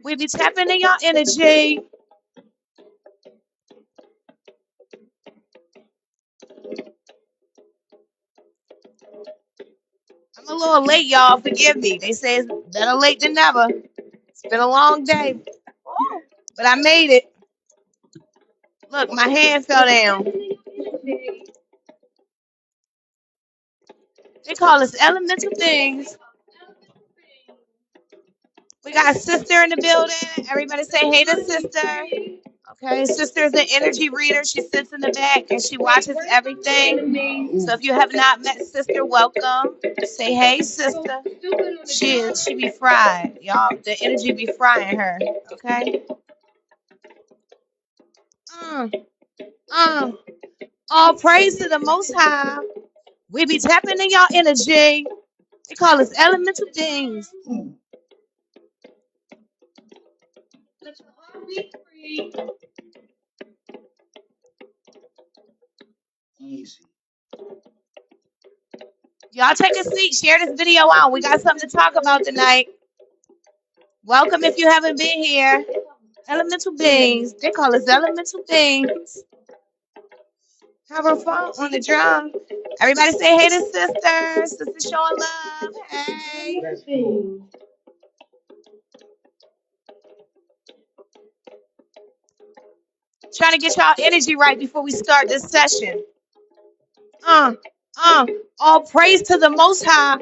We be tapping in your energy. I'm a little late, y'all. Forgive me. They say it's better late than never. It's been a long day. But I made it. Look, my hand fell down. They call us elemental things. We got sister in the building. Everybody say hey to sister. Okay, sister is an energy reader. She sits in the back and she watches everything. So if you have not met sister, welcome. Say hey, sister. She be fried, y'all. The energy be frying her. Okay. Uh, all praise to the Most High. We be tapping in y'all energy. They call us elemental things. Easy. Y'all take a seat. Share this video out. We got something to talk about tonight. Welcome if you haven't been here. Elemental beings. They call us elemental beings. Have a phone on the drum. Everybody say hey to sister. Sister showing love. Hey. Trying to get y'all energy right before we start this session. All praise to the Most High.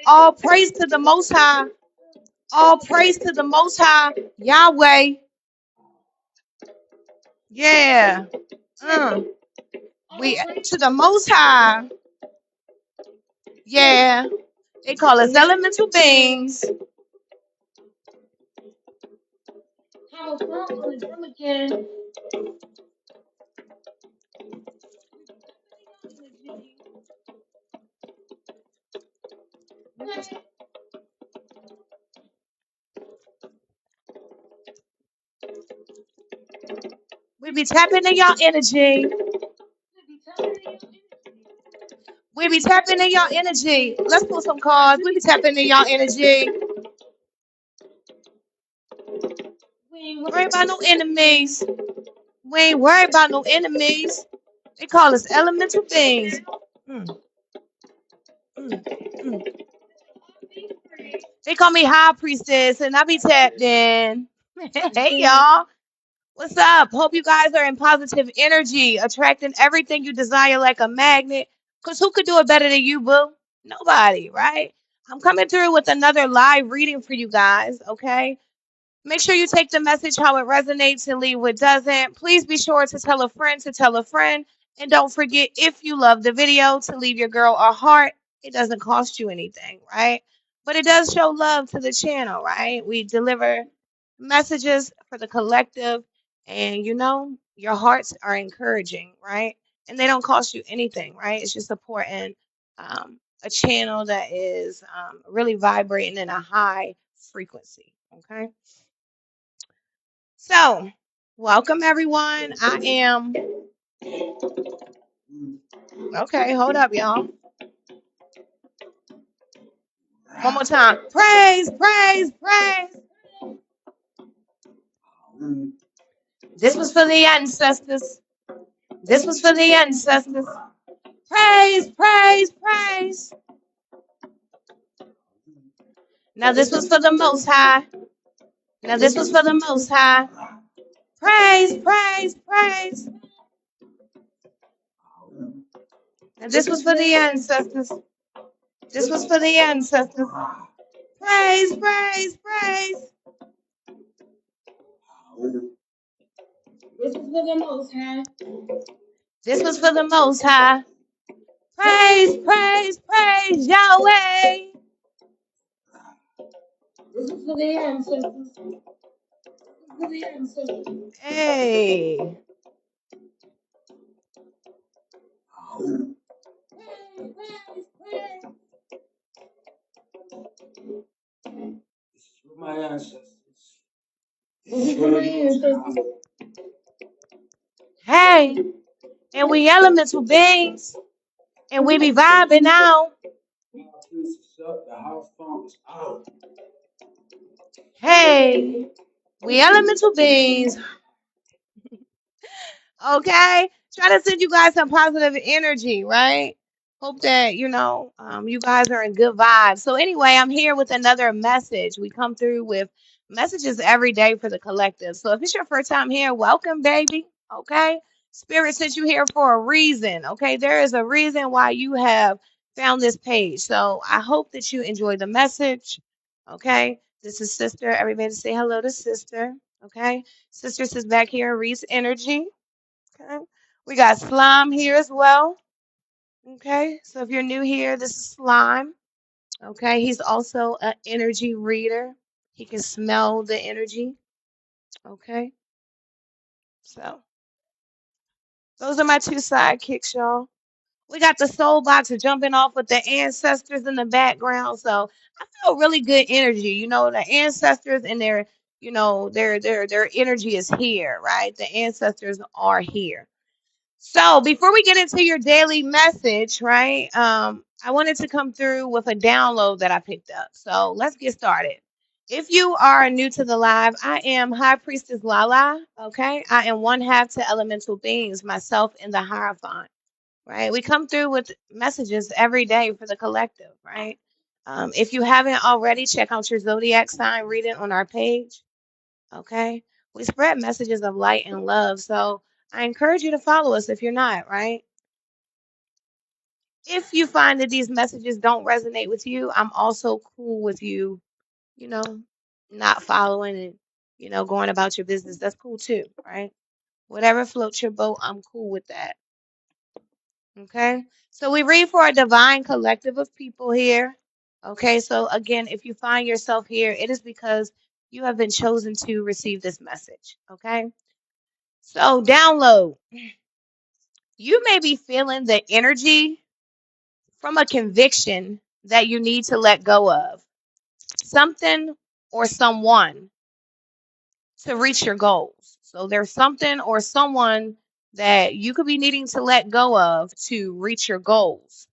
All praise to the Most High. All praise to the Most High. Yahweh. Yeah. We to the Most High. Yeah. They call us elemental beings. We be tapping in y'all energy. We be tapping in y'all energy. Let's pull some cards. We be tapping in y'all energy. We ain't worried about no enemies. We ain't worried about no enemies. They call us elemental beings. They call me High Priestess, and I be tapped in. Hey, y'all. What's up? Hope you guys are in positive energy, attracting everything you desire like a magnet. Because who could do it better than you, boo? Nobody, right? I'm coming through with another live reading for you guys, okay? Make sure you take the message how it resonates and leave what doesn't. Please be sure to tell a friend to tell a friend. And don't forget, if you love the video, to leave your girl a heart. It doesn't cost you anything, right? But it does show love to the channel, right? We deliver messages for the collective. And, your hearts are encouraging, right? And they don't cost you anything, right? It's just supporting a channel that is really vibrating in a high frequency, okay? So, welcome everyone. I am. Okay, hold up, y'all. One more time. Praise, praise, praise. This was for the ancestors. This was for the ancestors. Praise, praise, praise. Now this was for the Most High. Now this was for the Most High. Praise, praise, praise. Now this was for the ancestors. This was for the ancestors. Praise, praise, praise. This was for the Most High. This was for the Most High. Praise, praise, praise, Yahweh. This is for the ancestors. For the ancestors. Hey. Praise, praise, praise. This is for my ancestors. This is for my ancestors. Hey, and we elemental beings, and we be vibing now. Hey. Hey, we elemental beings. Okay, try to send you guys some positive energy, right? Hope that you guys are in good vibes. So anyway, I'm here with another message. We come through with messages every day for the collective. So if it's your first time here, welcome, baby. Okay, Spirit sent you here for a reason. Okay, there is a reason why you have found this page. So I hope that you enjoy the message. Okay, this is Sister. Everybody say hello to Sister. Okay, Sister is back here, Reese Energy. Okay. We got Slime here as well. Okay. So if you're new here, this is Slime. Okay. He's also an energy reader. He can smell the energy. Okay. So those are my two sidekicks, y'all. We got the soul box jumping off with the ancestors in the background. So I feel really good energy. The ancestors and their energy is here, right? The ancestors are here. So before we get into your daily message, right? I wanted to come through with a download that I picked up. So let's get started. If you are new to the live, I am High Priestess Lala. Okay, I am one half to elemental beings, myself and the Hierophant. Right, we come through with messages every day for the collective. Right. If you haven't already, check out your zodiac sign reading on our page. Okay. We spread messages of light and love. So I encourage you to follow us if you're not, right? If you find that these messages don't resonate with you, I'm also cool with you, you know, not following and, going about your business. That's cool too, right? Whatever floats your boat, I'm cool with that. Okay. So we read for a divine collective of people here. Okay. So again, if you find yourself here, it is because you have been chosen to receive this message. Okay. So download. You may be feeling the energy from a conviction that you need to let go of something or someone to reach your goals. So there's something or someone that you could be needing to let go of to reach your goals.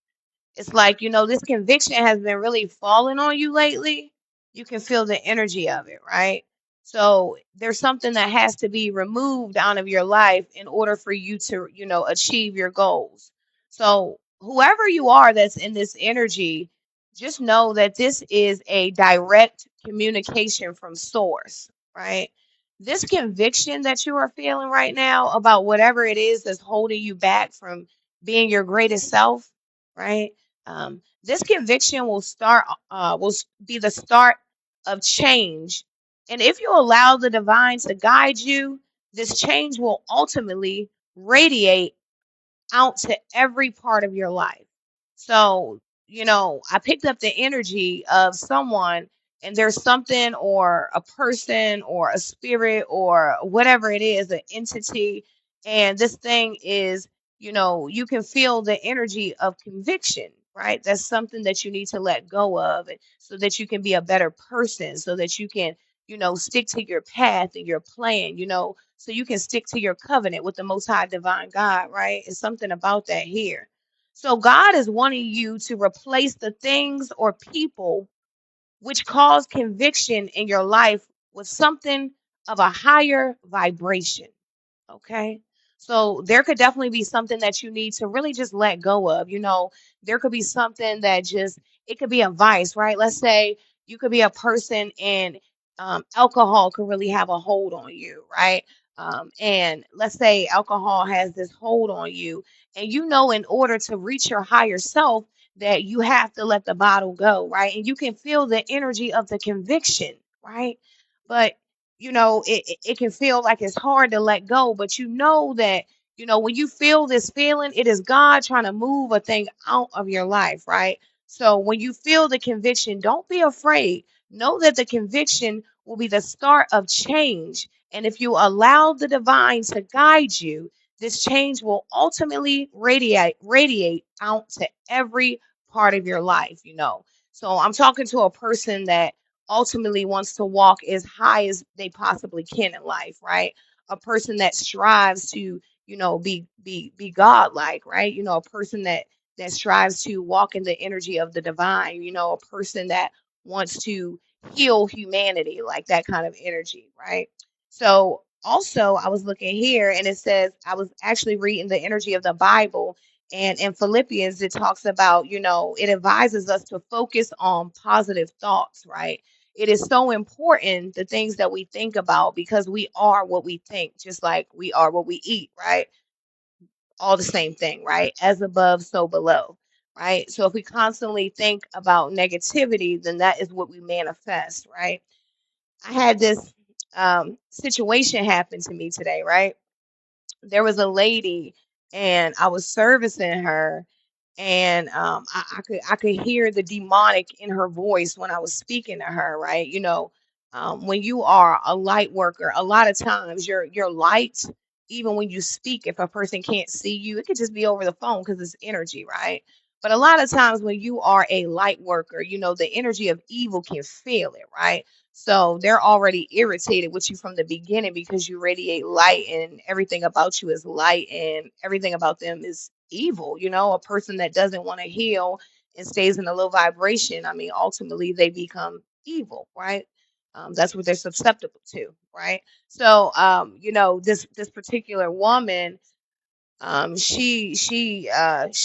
It's like, this conviction has been really falling on you lately. You can feel the energy of it, right? So there's something that has to be removed out of your life in order for you to, achieve your goals. So whoever you are that's in this energy, just know that this is a direct communication from source, right? This conviction that you are feeling right now about whatever it is that's holding you back from being your greatest self, right? This conviction will be the start of change, and if you allow the divine to guide you, this change will ultimately radiate out to every part of your life. So, I picked up the energy of someone, and there's something or a person or a spirit or whatever it is, an entity, and this thing is, you can feel the energy of conviction, right? That's something that you need to let go of, and so that you can be a better person, so that you can, stick to your path and your plan, so you can stick to your covenant with the Most High Divine God, right? It's something about that here. So God is wanting you to replace the things or people which cause conviction in your life with something of a higher vibration. Okay. So there could definitely be something that you need to really just let go of. There could be something that it could be a vice, right? Let's say you could be a person and alcohol could really have a hold on you, right? And let's say alcohol has this hold on you, and in order to reach your higher self, that you have to let the bottle go, right? And you can feel the energy of the conviction, right? But it can feel like it's hard to let go, but that, when you feel this feeling, it is God trying to move a thing out of your life, right? So when you feel the conviction, don't be afraid. Know that the conviction will be the start of change. And if you allow the divine to guide you, this change will ultimately radiate out to every part of your life. So I'm talking to a person that ultimately wants to walk as high as they possibly can in life, right? A person that strives to, be godlike, right? A person that strives to walk in the energy of the divine, a person that wants to, heal humanity, like that kind of energy, right? So also I was looking here and it says I was actually reading the energy of the Bible, and in Philippians it talks about, it advises us to focus on positive thoughts, right? It is so important the things that we think about because we are what we think, just like we are what we eat, right? All the same thing, right? As above, so below, right? So if we constantly think about negativity, then that is what we manifest, right? I had this situation happen to me today, right? There was a lady and I was servicing her, and I could hear the demonic in her voice when I was speaking to her, right? When you are a light worker, a lot of times your light, even when you speak, if a person can't see you, it could just be over the phone because it's energy, right? But a lot of times when you are a light worker, the energy of evil can feel it, right? So they're already irritated with you from the beginning because you radiate light and everything about you is light and everything about them is evil. A person that doesn't want to heal and stays in a low vibration, I mean, ultimately they become evil, right? That's what they're susceptible to, right? So, this particular woman, she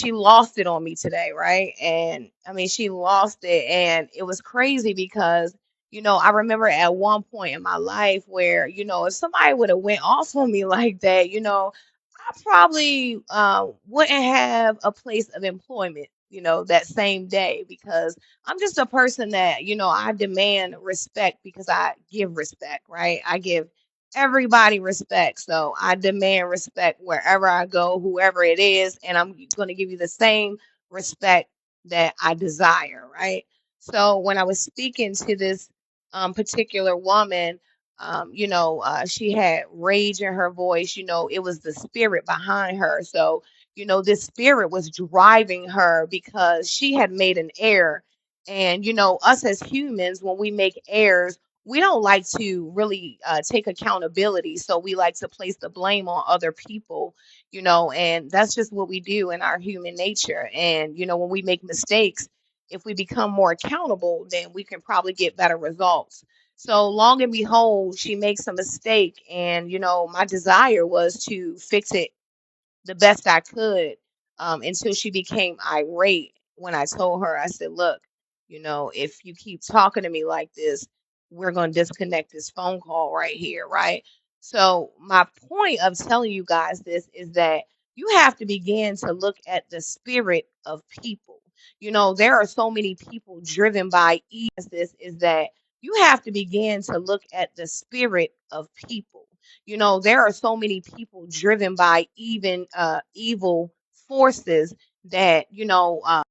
lost it on me today, right? And I mean, she lost it, and it was crazy because I remember at one point in my life where if somebody would have went off on me like that, I probably wouldn't have a place of employment, that same day, because I'm just a person that, I demand respect because I give respect, right? I give everybody respect. So I demand respect wherever I go, whoever it is, and I'm going to give you the same respect that I desire, right? So when I was speaking to this particular woman, she had rage in her voice. It was the spirit behind her. So, this spirit was driving her because she had made an error. And, us as humans, when we make errors, we don't like to really take accountability. So we like to place the blame on other people, and that's just what we do in our human nature. And, when we make mistakes, if we become more accountable, then we can probably get better results. So long and behold, she makes a mistake. And, my desire was to fix it the best I could, until she became irate when I told her, I said, look, if you keep talking to me like this, we're going to disconnect this phone call right here, right? So, my point of telling you guys this is that you have to begin to look at the spirit of people. There are so many people driven by this is that you have to begin to look at the spirit of people. There are so many people driven by even evil forces that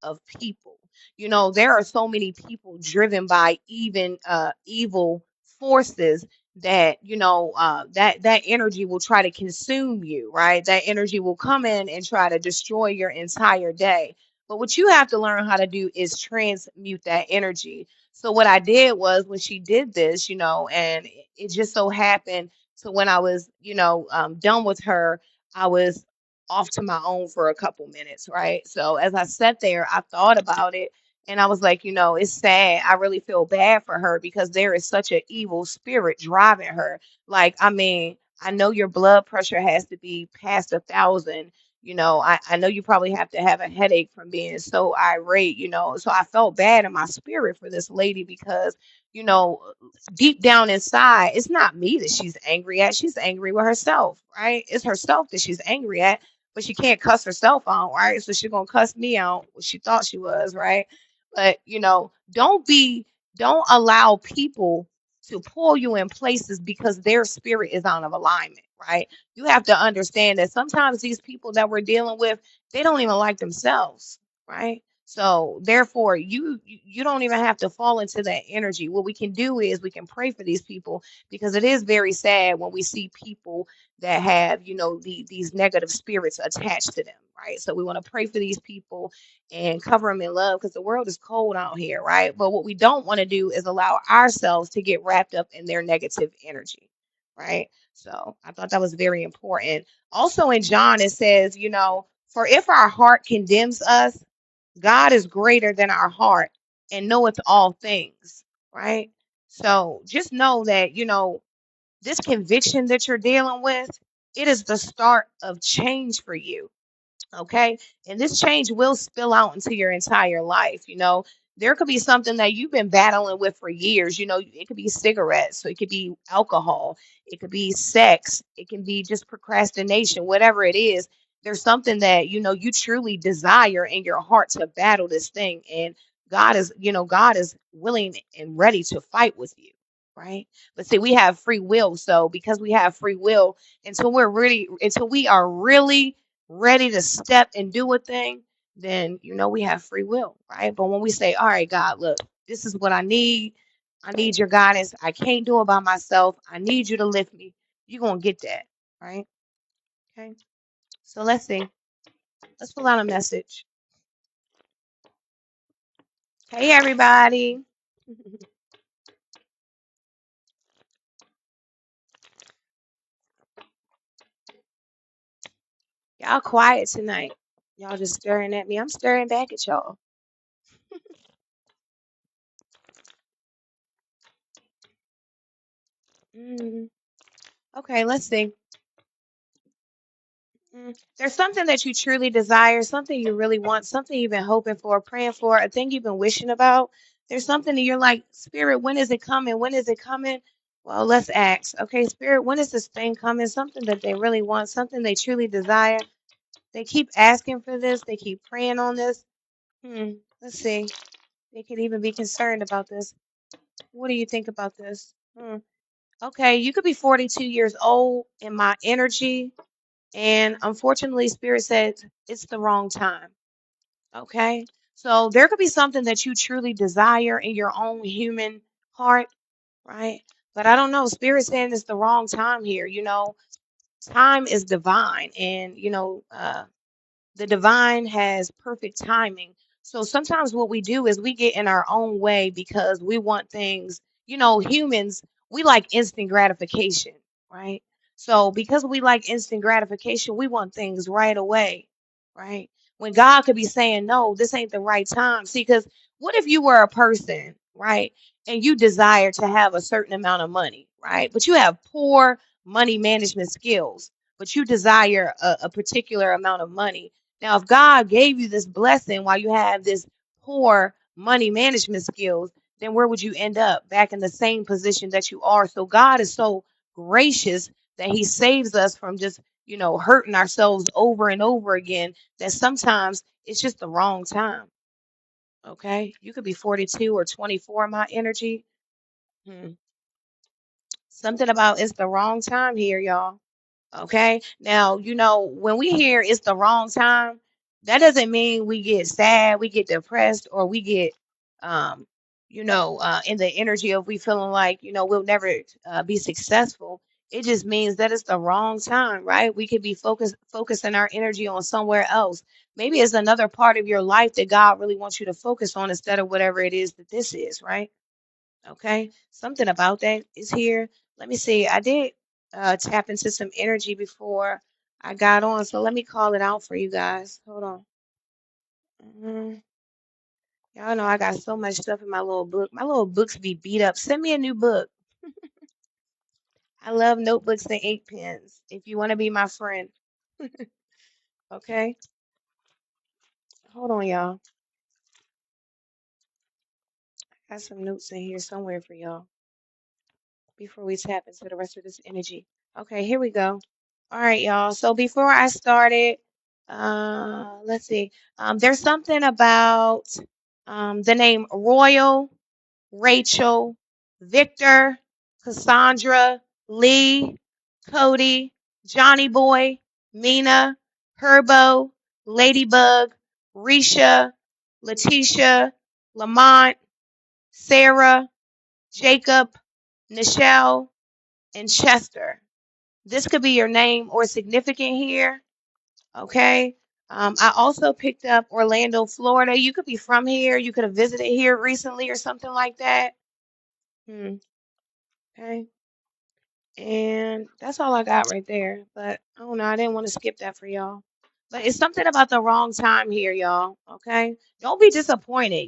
of people. There are so many people driven by even evil forces that that energy will try to consume you, right? That energy will come in and try to destroy your entire day. But what you have to learn how to do is transmute that energy. So what I did was when she did this, and it just so happened, so when I was, done with her, I was off to my own for a couple minutes, right? So as I sat there, I thought about it, and I was like, it's sad. I really feel bad for her because there is such an evil spirit driving her. Like, I mean, I know your blood pressure has to be past 1,000. I know you probably have to have a headache from being so irate, So I felt bad in my spirit for this lady because, you know, deep down inside, it's not me that she's angry at. She's angry with herself, right? It's herself that she's angry at, but she can't cuss herself out, right? So she's gonna cuss me out, what she thought she was, right? But don't allow people to pull you in places because their spirit is out of alignment, right? You have to understand that sometimes these people that we're dealing with, they don't even like themselves, right? So therefore, you don't even have to fall into that energy. What we can do is we can pray for these people because it is very sad when we see people that have, these negative spirits attached to them, right? So we want to pray for these people and cover them in love because the world is cold out here, right? But what we don't want to do is allow ourselves to get wrapped up in their negative energy, right? So I thought that was very important. Also in John, it says, for if our heart condemns us, God is greater than our heart and knoweth all things, right? So just know that, this conviction that you're dealing with, it is the start of change for you. Okay. And this change will spill out into your entire life. There could be something that you've been battling with for years. It could be cigarettes, so it could be alcohol, it could be sex, it can be just procrastination, whatever it is. There's something that, you truly desire in your heart to battle this thing. And God is willing and ready to fight with you. Right. But see, we have free will. So because we have free will, until we are really ready to step and do a thing, then we have free will, right? But when we say, all right, God, look, this is what I need. I need your guidance. I can't do it by myself. I need you to lift me. You're gonna get that, right? Okay. So let's see. Let's pull out a message. Hey everybody. Y'all quiet tonight. Y'all just staring at me. I'm staring back at y'all. Mm, okay, let's see. There's something that you truly desire, something you really want, something you've been hoping for, praying for, a thing you've been wishing about. There's something that you're like, Spirit, when is it coming? When is it coming? Well, let's ask. Okay, Spirit, when is this thing coming? Something that they really want, something they truly desire. They keep asking for this, they keep praying on this. Let's see. They could even be concerned about this. What do you think about this? Okay, you could be 42 years old in my energy. And unfortunately, Spirit said it's the wrong time. Okay. So there could be something that you truly desire in your own human heart, right? But I don't know. Spirit saying it's the wrong time here. Time is divine. And, the divine has perfect timing. So sometimes what we do is we get in our own way because we want things, humans, we like instant gratification, right? So because we like instant gratification, we want things right away, right? When God could be saying, no, this ain't the right time. See, because what if you were a person, right? And you desire to have a certain amount of money, right? But you have poor money management skills, but you desire a particular amount of money. Now, if God gave you this blessing while you have this poor money management skills, then where would you end up? Back in the same position that you are. So God is so gracious that he saves us from just, hurting ourselves over and over again, that sometimes it's just the wrong time. Okay. You could be 42 or 24 in my energy. Hmm. Something about it's the wrong time here, y'all. Okay. Now, when we hear it's the wrong time, that doesn't mean we get sad, we get depressed, or we get, um, in the energy of we feeling like, we'll never be successful. It just means that it's the wrong time, right? We could be focusing our energy on somewhere else. Maybe it's another part of your life that God really wants you to focus on instead of whatever it is that this is, right? Okay, something about that is here. Let me see. I did tap into some energy before I got on, so let me call it out for you guys. Hold on. Mhm. Y'all know I got so much stuff in my little book. My little books be beat up. Send me a new book. I love notebooks and ink pens. If you want to be my friend, okay? Hold on, y'all. I got some notes in here somewhere for y'all before we tap into the rest of this energy. Okay, here we go. All right, y'all. So before I started, let's see. There's something about the name Royal, Rachel, Victor, Cassandra, Lee, Cody, Johnny Boy, Mina, Herbo, Ladybug, Risha, Letitia, Lamont, Sarah, Jacob, Nichelle, and Chester. This could be your name or significant here. Okay. I also picked up Orlando, Florida. You could be from here. You could have visited here recently or something like that. Hmm. Okay. And that's all I got right there. But I don't know. I didn't want to skip that for y'all. But it's something about the wrong time here, y'all. Okay. Don't be disappointed.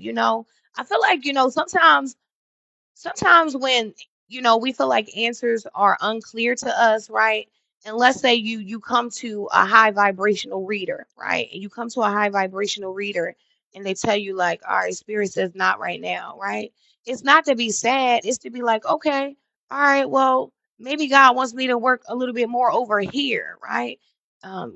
I feel like, sometimes sometimes when we feel like answers are unclear to us, right? And let's say you come to a high vibrational reader, right? And you come to a high vibrational reader and they tell you like, all right, spirit says not right now, right? It's not to be sad, it's to be like, okay, all right, well, maybe God wants me to work a little bit more over here, right? I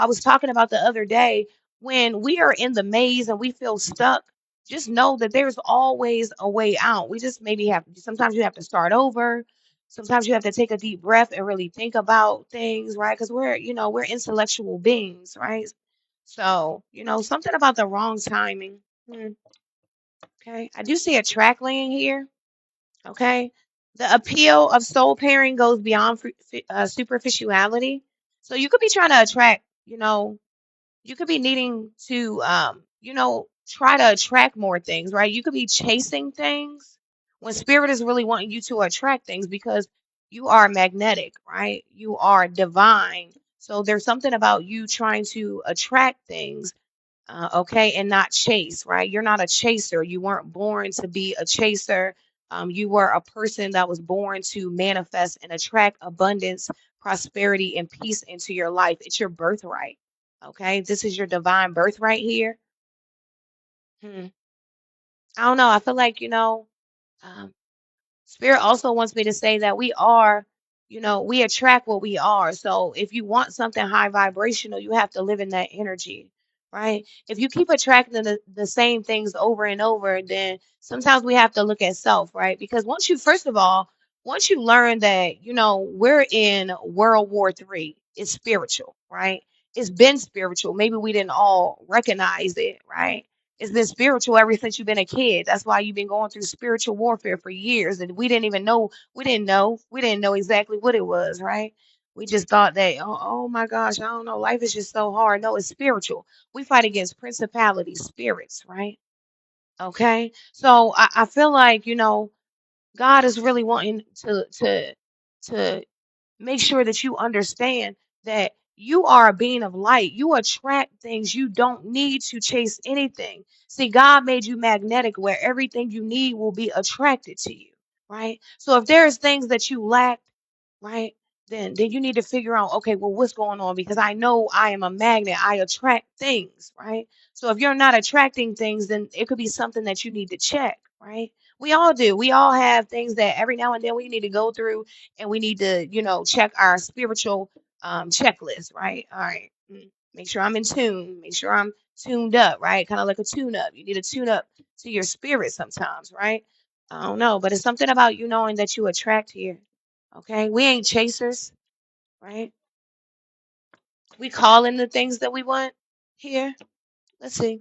was talking about the other day, when we are in the maze and we feel stuck, just know that there's always a way out. We just maybe have, sometimes you have to start over. Sometimes you have to take a deep breath and really think about things, right? Because we're intellectual beings, right? So, something about the wrong timing. Hmm, okay. I do see a track laying here. Okay. The appeal of soul pairing goes beyond superficiality. So you could be trying to attract, you could be needing to try to attract more things, right? You could be chasing things when spirit is really wanting you to attract things, because you are magnetic, right? You are divine. So there's something about you trying to attract things, okay, and not chase, right? You're not a chaser. You weren't born to be a chaser. You were a person that was born to manifest and attract abundance, prosperity, and peace into your life. It's your birthright. Okay, this is your divine birthright here. Hmm. I don't know. I feel like, um, Spirit also wants me to say that we are, we attract what we are. So if you want something high vibrational, you have to live in that energy, right? If you keep attracting the same things over and over, then sometimes we have to look at self, right? Because first of all, once you learn that, we're in World War III, it's spiritual, right? It's been spiritual. Maybe we didn't all recognize it, right? It's been spiritual ever since you've been a kid. That's why you've been going through spiritual warfare for years. And we didn't even know, we didn't know exactly what it was, right? We just thought that, oh my gosh, I don't know, life is just so hard. No, it's spiritual. We fight against principalities, spirits, right? Okay. So I feel like, God is really wanting to make sure that you understand that you are a being of light. You attract things. You don't need to chase anything. See, God made you magnetic where everything you need will be attracted to you, right? So if there's things that you lack, right, then you need to figure out, okay, well, what's going on? Because I know I am a magnet. I attract things, right? So if you're not attracting things, then it could be something that you need to check, right? We all do. We all have things that every now and then we need to go through, and we need to, check our spiritual checklist, right? All right. Make sure I'm in tune. Make sure I'm tuned up, right? Kind of like a tune up. You need to tune up to your spirit sometimes, right? I don't know, but it's something about you knowing that you attract here. Okay? We ain't chasers, right? We call in the things that we want here. Let's see.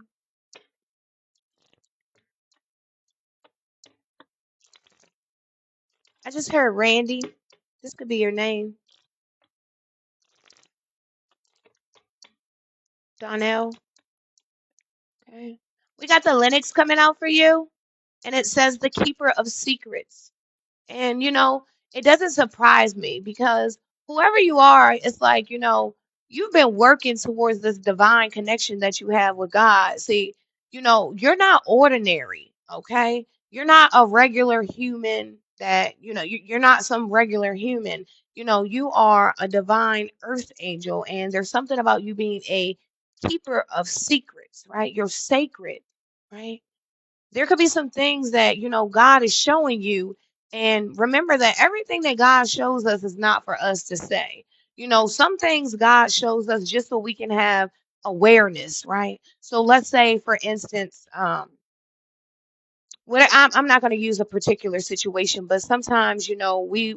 I just heard Randy. This could be your name. Donnell. Okay. We got the Linux coming out for you, and it says the keeper of secrets. And, it doesn't surprise me, because whoever you are, it's like, you've been working towards this divine connection that you have with God. See, you're not ordinary, okay? You're not a regular human that, you're not some regular human. You are a divine earth angel, and there's something about you being a keeper of secrets, right? You're sacred, right? There could be some things that God is showing you, and remember that everything that God shows us is not for us to say. Some things God shows us just so we can have awareness, right? So let's say, for instance, I'm not going to use a particular situation, but sometimes we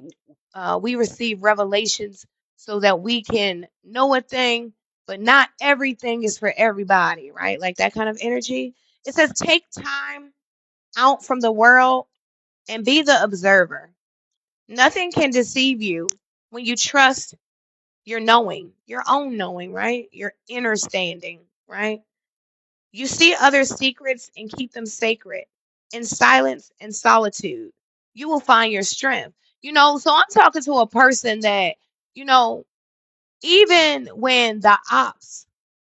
receive revelations so that we can know a thing, but not everything is for everybody, right? Like that kind of energy. It says take time out from the world and be the observer. Nothing can deceive you when you trust your knowing, your own knowing, right? Your inner standing, right? You see other secrets and keep them sacred. In silence and solitude, you will find your strength. So I'm talking to a person that, you know, even when the ops,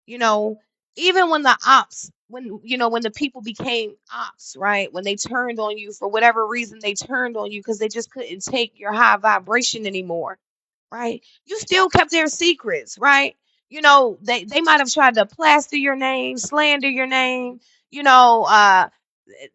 you know, even when the ops when the people became ops, right? When they turned on you for whatever reason, they turned on you because they just couldn't take your high vibration anymore, right? You still kept their secrets, right? They might have tried to plaster your name, slander your name, you know,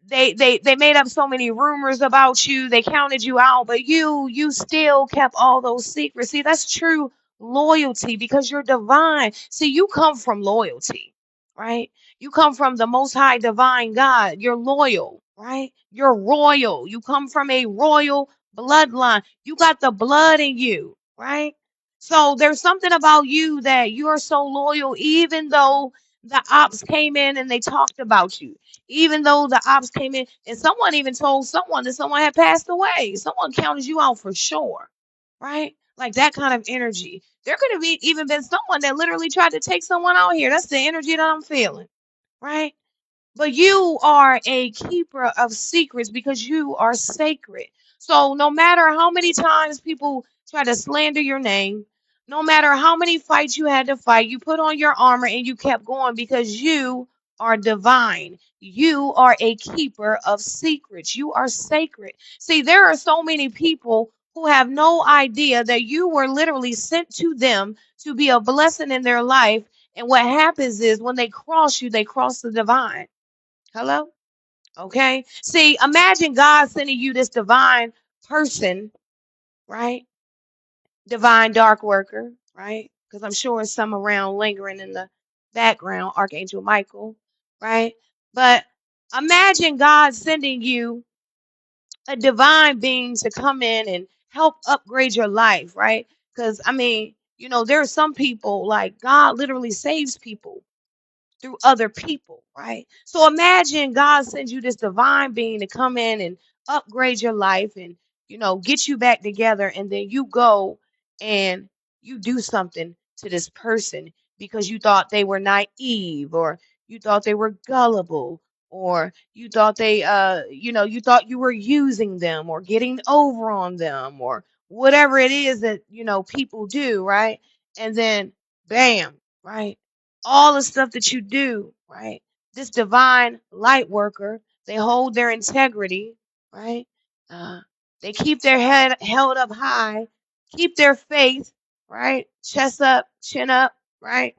they made up so many rumors about you, they counted you out, but you still kept all those secrets. See, that's true loyalty because you're divine. See, you come from loyalty, right? You come from the most high divine God. You're loyal, right? You're royal. You come from a royal bloodline. You got the blood in you, right? So there's something about you that you're so loyal, even though the ops came in and they talked about you, even though the ops came in and someone even told someone that someone had passed away. Someone counted you out for sure, right? Like that kind of energy. There could have even been someone that literally tried to take someone out here. That's the energy that I'm feeling, right? But you are a keeper of secrets because you are sacred. So no matter how many times people try to slander your name, no matter how many fights you had to fight, you put on your armor and you kept going because you are divine. You are a keeper of secrets. You are sacred. See, there are so many people who have no idea that you were literally sent to them to be a blessing in their life. And what happens is when they cross you, they cross the divine. Hello? Okay. See, imagine God sending you this divine person, right? Divine dark worker, right? Because I'm sure some around lingering in the background, Archangel Michael, right? But imagine God sending you a divine being to come in and help upgrade your life, right? Because, I mean, there are some people like God literally saves people through other people, right? So imagine God sends you this divine being to come in and upgrade your life and, get you back together. And then you go and you do something to this person because you thought they were naive or you thought they were gullible or you thought you thought you were using them or getting over on them or whatever it is that, people do, right? And then bam, right? All the stuff that you do, right? This divine light worker, they hold their integrity, right? Uh, they keep their head held up high, keep their faith, right? Chest up, chin up, right?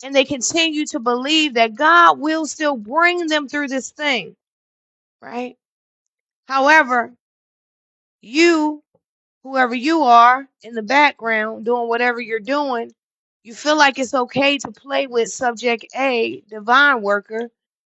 And they continue to believe that God will still bring them through this thing, right? However, you whoever you are in the background doing whatever you're doing, you feel like it's okay to play with subject A, divine worker,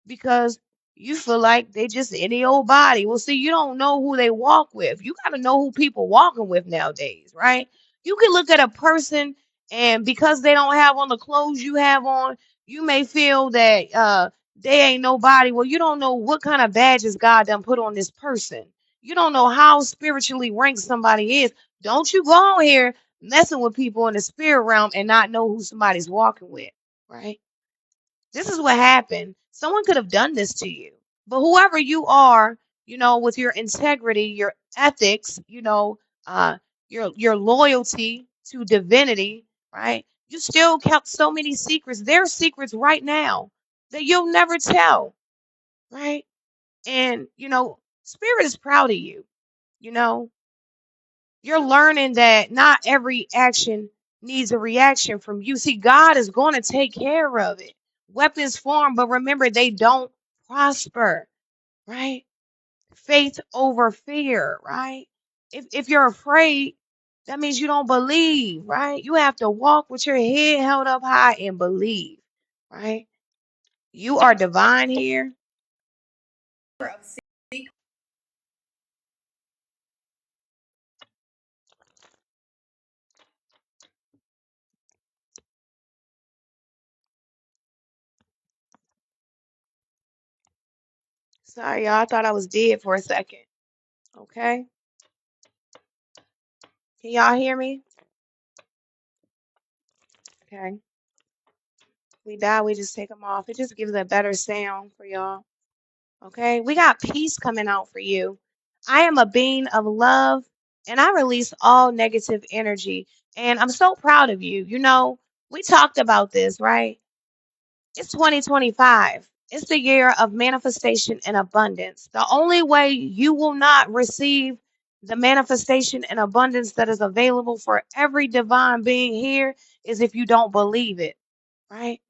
because you feel like they just any old body. Well, see, you don't know who they walk with. You got to know who people walking with nowadays, right? You can look at a person and because they don't have on the clothes you have on, you may feel that they ain't nobody. Well, you don't know what kind of badges God done put on this person. You don't know how spiritually ranked somebody is. Don't you go on here messing with people in the spirit realm and not know who somebody's walking with, right? This is what happened. Someone could have done this to you. But whoever you are, with your integrity, your ethics, uh, your loyalty to divinity, right? You still kept so many secrets. There are secrets right now that you'll never tell, right? And, spirit is proud of you, you know. You're learning that not every action needs a reaction from you. See, God is going to take care of it. Weapons form, but remember, they don't prosper, right? Faith over fear, right? If you're afraid, that means you don't believe, right? You have to walk with your head held up high and believe, right? You are divine here. Sorry, y'all. I thought I was dead for a second. Okay. Can y'all hear me? Okay. We die, we just take them off. It just gives a better sound for y'all. Okay, we got peace coming out for you. I am a being of love and I release all negative energy. And I'm so proud of you. We talked about this, right? It's 2025. It's the year of manifestation and abundance. The only way you will not receive the manifestation and abundance that is available for every divine being here is if you don't believe it, right?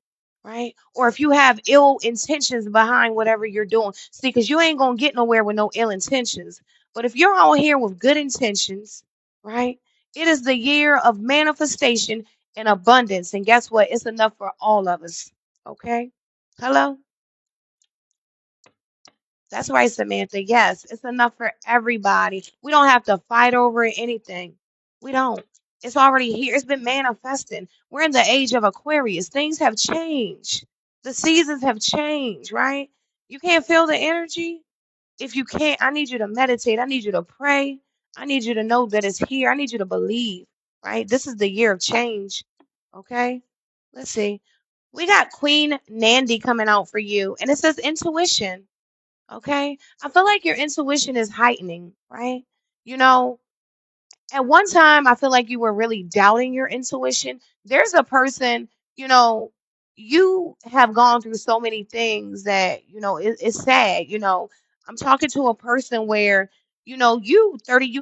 Right? Or if you have ill intentions behind whatever you're doing. See, because you ain't going to get nowhere with no ill intentions. But if you're out here with good intentions, right? It is the year of manifestation and abundance. And guess what? It's enough for all of us. Okay? Hello? That's right, Samantha. Yes, it's enough for everybody. We don't have to fight over anything. We don't. It's already here. It's been manifesting. We're in the age of Aquarius. Things have changed. The seasons have changed, right? You can't feel the energy. If you can't, I need you to meditate. I need you to pray. I need you to know that it's here. I need you to believe, right? This is the year of change. Okay? Let's see. We got Queen Nandy coming out for you, and it says intuition. Okay. I feel like your intuition is heightening, right? You know, at one time, I feel like you were really doubting your intuition. There's a person, you know, you have gone through so many things that, it's sad. I'm talking to a person where, you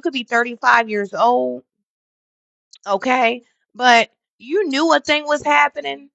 could be 35 years old, okay? But you knew a thing was happening,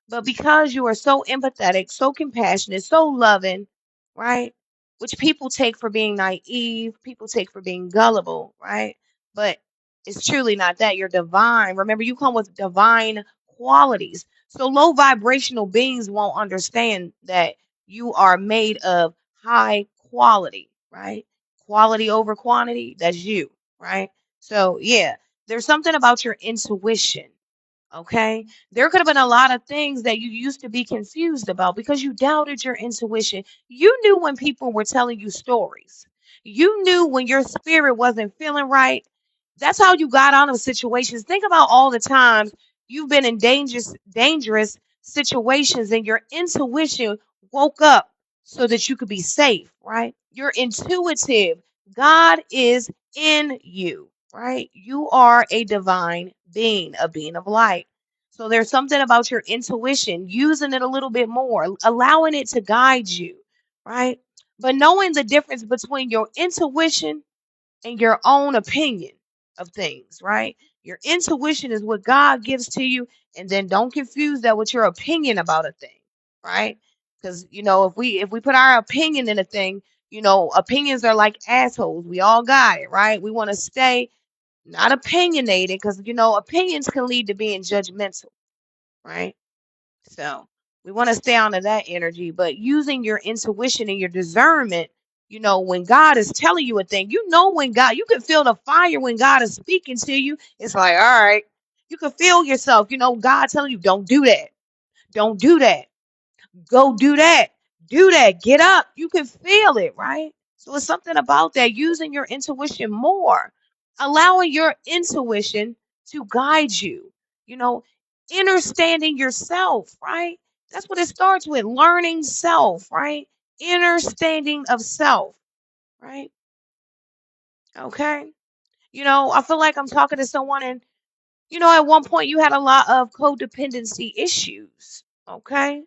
but because you are so empathetic, so compassionate, so loving, right? Which people take for being naive, people take for being gullible, right? But it's truly not that. You're divine. Remember, you come with divine qualities. So low vibrational beings won't understand that you are made of high quality, right? Quality over quantity, that's you, right? So, yeah, there's something about your intuition. Okay. There could have been a lot of things that you used to be confused about because you doubted your intuition. You knew when people were telling you stories. You knew when your spirit wasn't feeling right. That's how you got out of situations. Think about all the times you've been in dangerous situations and your intuition woke up so that you could be safe, right? You're intuitive. God is in you, right? You are a divine being, a being of light. So there's something about your intuition, using it a little bit more, allowing it to guide you, right? But knowing the difference between your intuition and your own opinion of things, right? Your intuition is what God gives to you, and then don't confuse that with your opinion about a thing, right? Because if we put our opinion in a thing, opinions are like assholes. We all got it, right? We want to stay not opinionated because opinions can lead to being judgmental, right? So we want to stay on to that energy, but using your intuition and your discernment, when God is telling you a thing, when God, you can feel the fire when God is speaking to you. It's like, all right, you can feel yourself, God telling you, don't do that. Don't do that. Go do that. Do that. Get up. You can feel it, right? So it's something about that, using your intuition more, allowing your intuition to guide you, you know, understanding yourself, right? That's what it starts with, learning self, right? Understanding of self, right? Okay. I feel like I'm talking to someone and, at one point you had a lot of codependency issues, okay?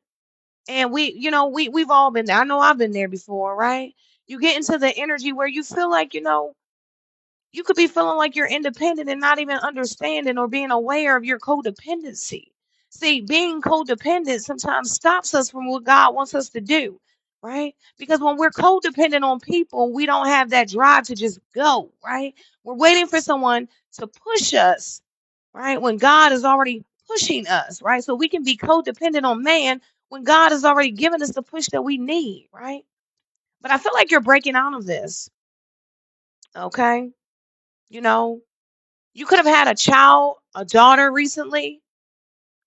And we've all been there. I know I've been there before, right? You get into the energy where you feel like, you could be feeling like you're independent and not even understanding or being aware of your codependency. See, being codependent sometimes stops us from what God wants us to do, right? Because when we're codependent on people, we don't have that drive to just go, right? We're waiting for someone to push us, right? When God is already pushing us, right? So we can be codependent on man when God has already given us the push that we need, right? But I feel like you're breaking out of this, okay? You know, you could have had a child, a daughter recently,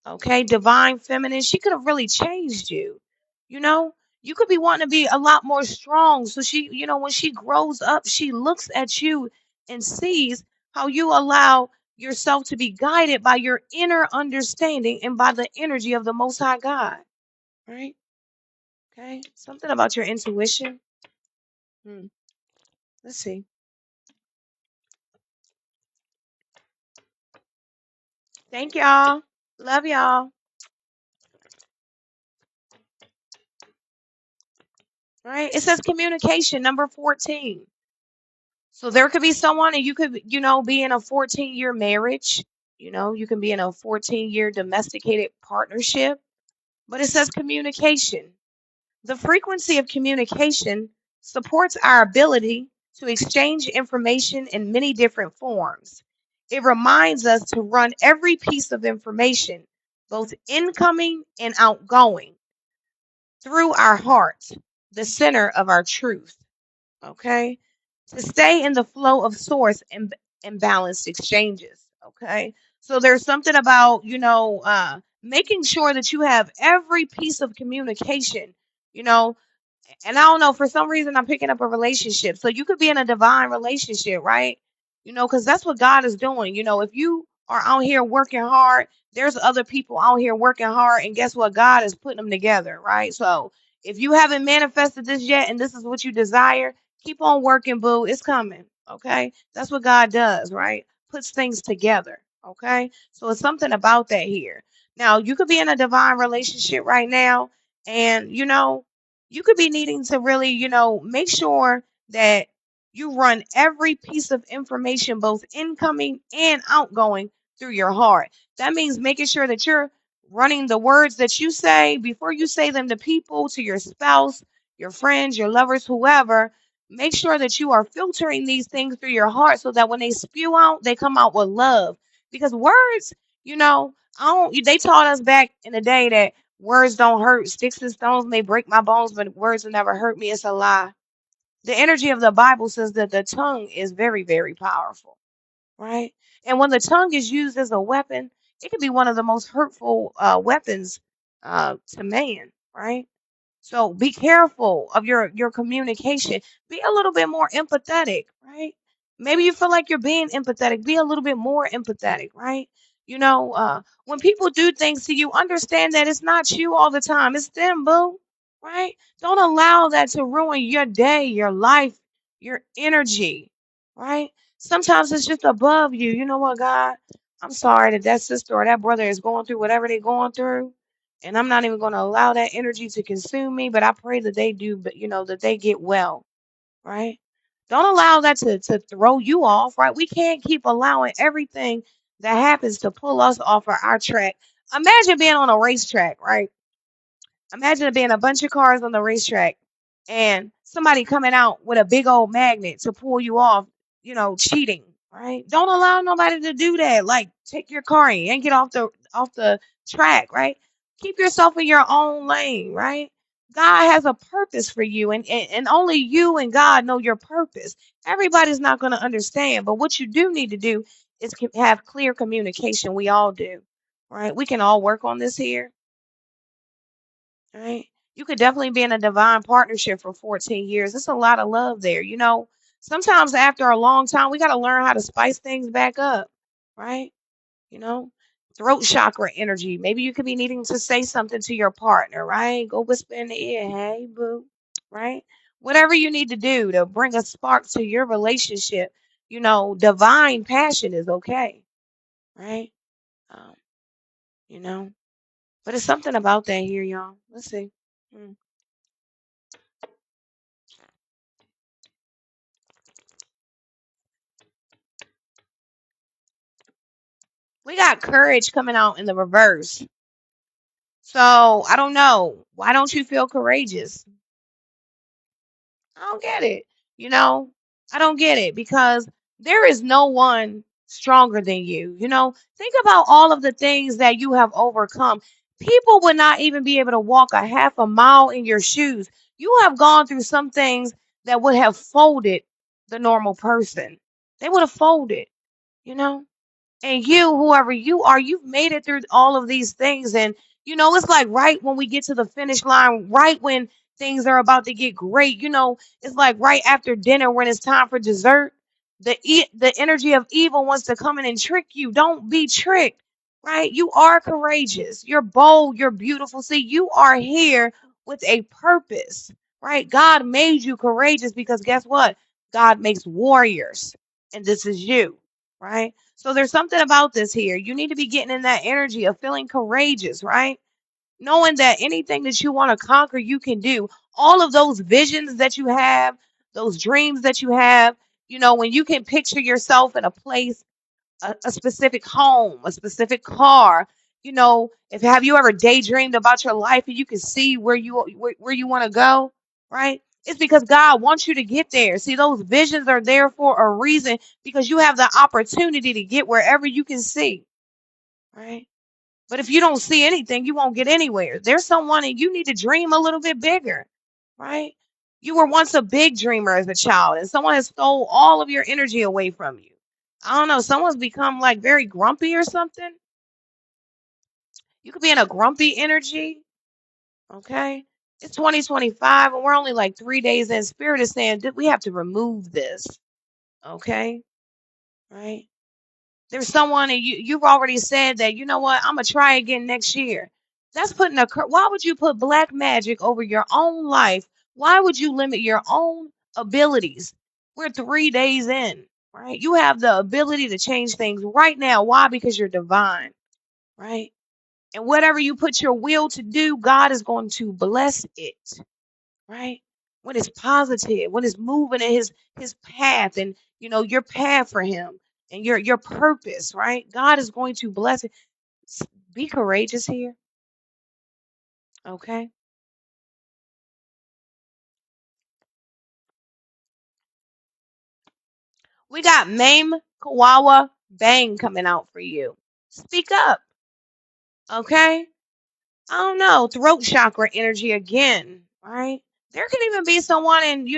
okay? Divine feminine. She could have really changed you, you know? You could be wanting to be a lot more strong. So she, when she grows up, she looks at you and sees how you allow yourself to be guided by your inner understanding and by the energy of the Most High God, right? Okay. Something about your intuition. Hmm. Let's see. Thank y'all. Love y'all. right? It says communication, number 14. So there could be someone, and you could, be in a 14-year marriage. You can be in a 14-year domesticated partnership, but it says communication. The frequency of communication supports our ability to exchange information in many different forms. It reminds us to run every piece of information, both incoming and outgoing, through our heart, the center of our truth. Okay? To stay in the flow of source and balanced exchanges. Okay? So there's something about, making sure that you have every piece of communication, you know, and I don't know, for some reason I'm picking up a relationship. So you could be in a divine relationship, right? Because that's what God is doing. If you are out here working hard, there's other people out here working hard, and guess what? God is putting them together, right? So if you haven't manifested this yet and this is what you desire, keep on working, boo. It's coming. Okay. That's what God does, right? Puts things together. Okay. So it's something about that here. Now, you could be in a divine relationship right now, and you could be needing to really, make sure that you run every piece of information, both incoming and outgoing, through your heart. That means making sure that you're running the words that you say before you say them to people, to your spouse, your friends, your lovers, whoever. Make sure that you are filtering these things through your heart so that when they spew out, they come out with love. Because words, I don't. They taught us back in the day that words don't hurt. Sticks and stones may break my bones, but words will never hurt me. It's a lie. The energy of the Bible says that the tongue is very, very powerful, right? And when the tongue is used as a weapon, it can be one of the most hurtful weapons to man, right? So be careful of your communication. Be a little bit more empathetic, right? Maybe you feel like you're being empathetic. Be a little bit more empathetic, right? When people do things to you, understand that it's not you all the time. It's them, boo, right? Don't allow that to ruin your day, your life, your energy, right? Sometimes it's just above you. You know what, God? I'm sorry that that sister or that brother is going through whatever they're going through, and I'm not even going to allow that energy to consume me, but I pray that they do, but that they get well, right? Don't allow that to throw you off, right? We can't keep allowing everything that happens to pull us off of our track. Imagine being on a racetrack, right? Imagine it being a bunch of cars on the racetrack and somebody coming out with a big old magnet to pull you off, cheating, right? Don't allow nobody to do that. Like, take your car and get off the track, right? Keep yourself in your own lane, right? God has a purpose for you, and only you and God know your purpose. Everybody's not going to understand, but what you do need to do is have clear communication. We all do, right? We can all work on this here. Right? You could definitely be in a divine partnership for 14 years. It's a lot of love there. Sometimes after a long time, we got to learn how to spice things back up, right? You know, Throat chakra energy. Maybe you could be needing to say something to your partner, right? Go whisper in the ear, hey, boo, right? Whatever you need to do to bring a spark to your relationship, divine passion is okay, right? Um, you know, but it's something about that here, y'all. Let's see. Hmm. We got courage coming out in the reverse. So I don't know. Why don't you feel courageous? I don't get it. You know, I don't get it because there is no one stronger than you. Think about all of the things that you have overcome. People would not even be able to walk a half a mile in your shoes. You have gone through some things that would have folded the normal person. They would have folded, you know? And you, whoever you are, you've made it through all of these things. And, it's like right when we get to the finish line, right when things are about to get great, it's like right after dinner when it's time for dessert. The energy of evil wants to come in and trick you. Don't be tricked, right? You are courageous. You're bold. You're beautiful. See, you are here with a purpose, right? God made you courageous because guess what? God makes warriors, and this is you, right? So there's something about this here. You need to be getting in that energy of feeling courageous, right? knowing that anything that you want to conquer, you can do. All of those visions that you have, those dreams that you have, when you can picture yourself in a place, a specific home, a specific car. If have you ever daydreamed about your life and you can see where you want to go, right? It's because God wants you to get there. See, those visions are there for a reason because you have the opportunity to get wherever you can see, right? But if you don't see anything, you won't get anywhere. There's someone and you need to dream a little bit bigger, right? You were once a big dreamer as a child, and someone has stole all of your energy away from you. I don't know, someone's become like very grumpy or something. You could be in a grumpy energy, okay? It's 2025 and we're only like 3 days in. Spirit is saying that we have to remove this, okay? Right? There's someone and you've already said that, you know what, I'm gonna try again next year. That's putting why would you put black magic over your own life? Why would you limit your own abilities? We're 3 days in, right? You have the ability to change things right now. Why? Because you're divine, right? And whatever you put your will to do, God is going to bless it, right? When it's positive, when it's moving in his path and your path for him and your purpose, right? God is going to bless it. Be courageous here, okay? We got Mame Kawawa Bang coming out for you. Speak up, okay? I don't know, throat chakra energy again, right? There could even be someone in,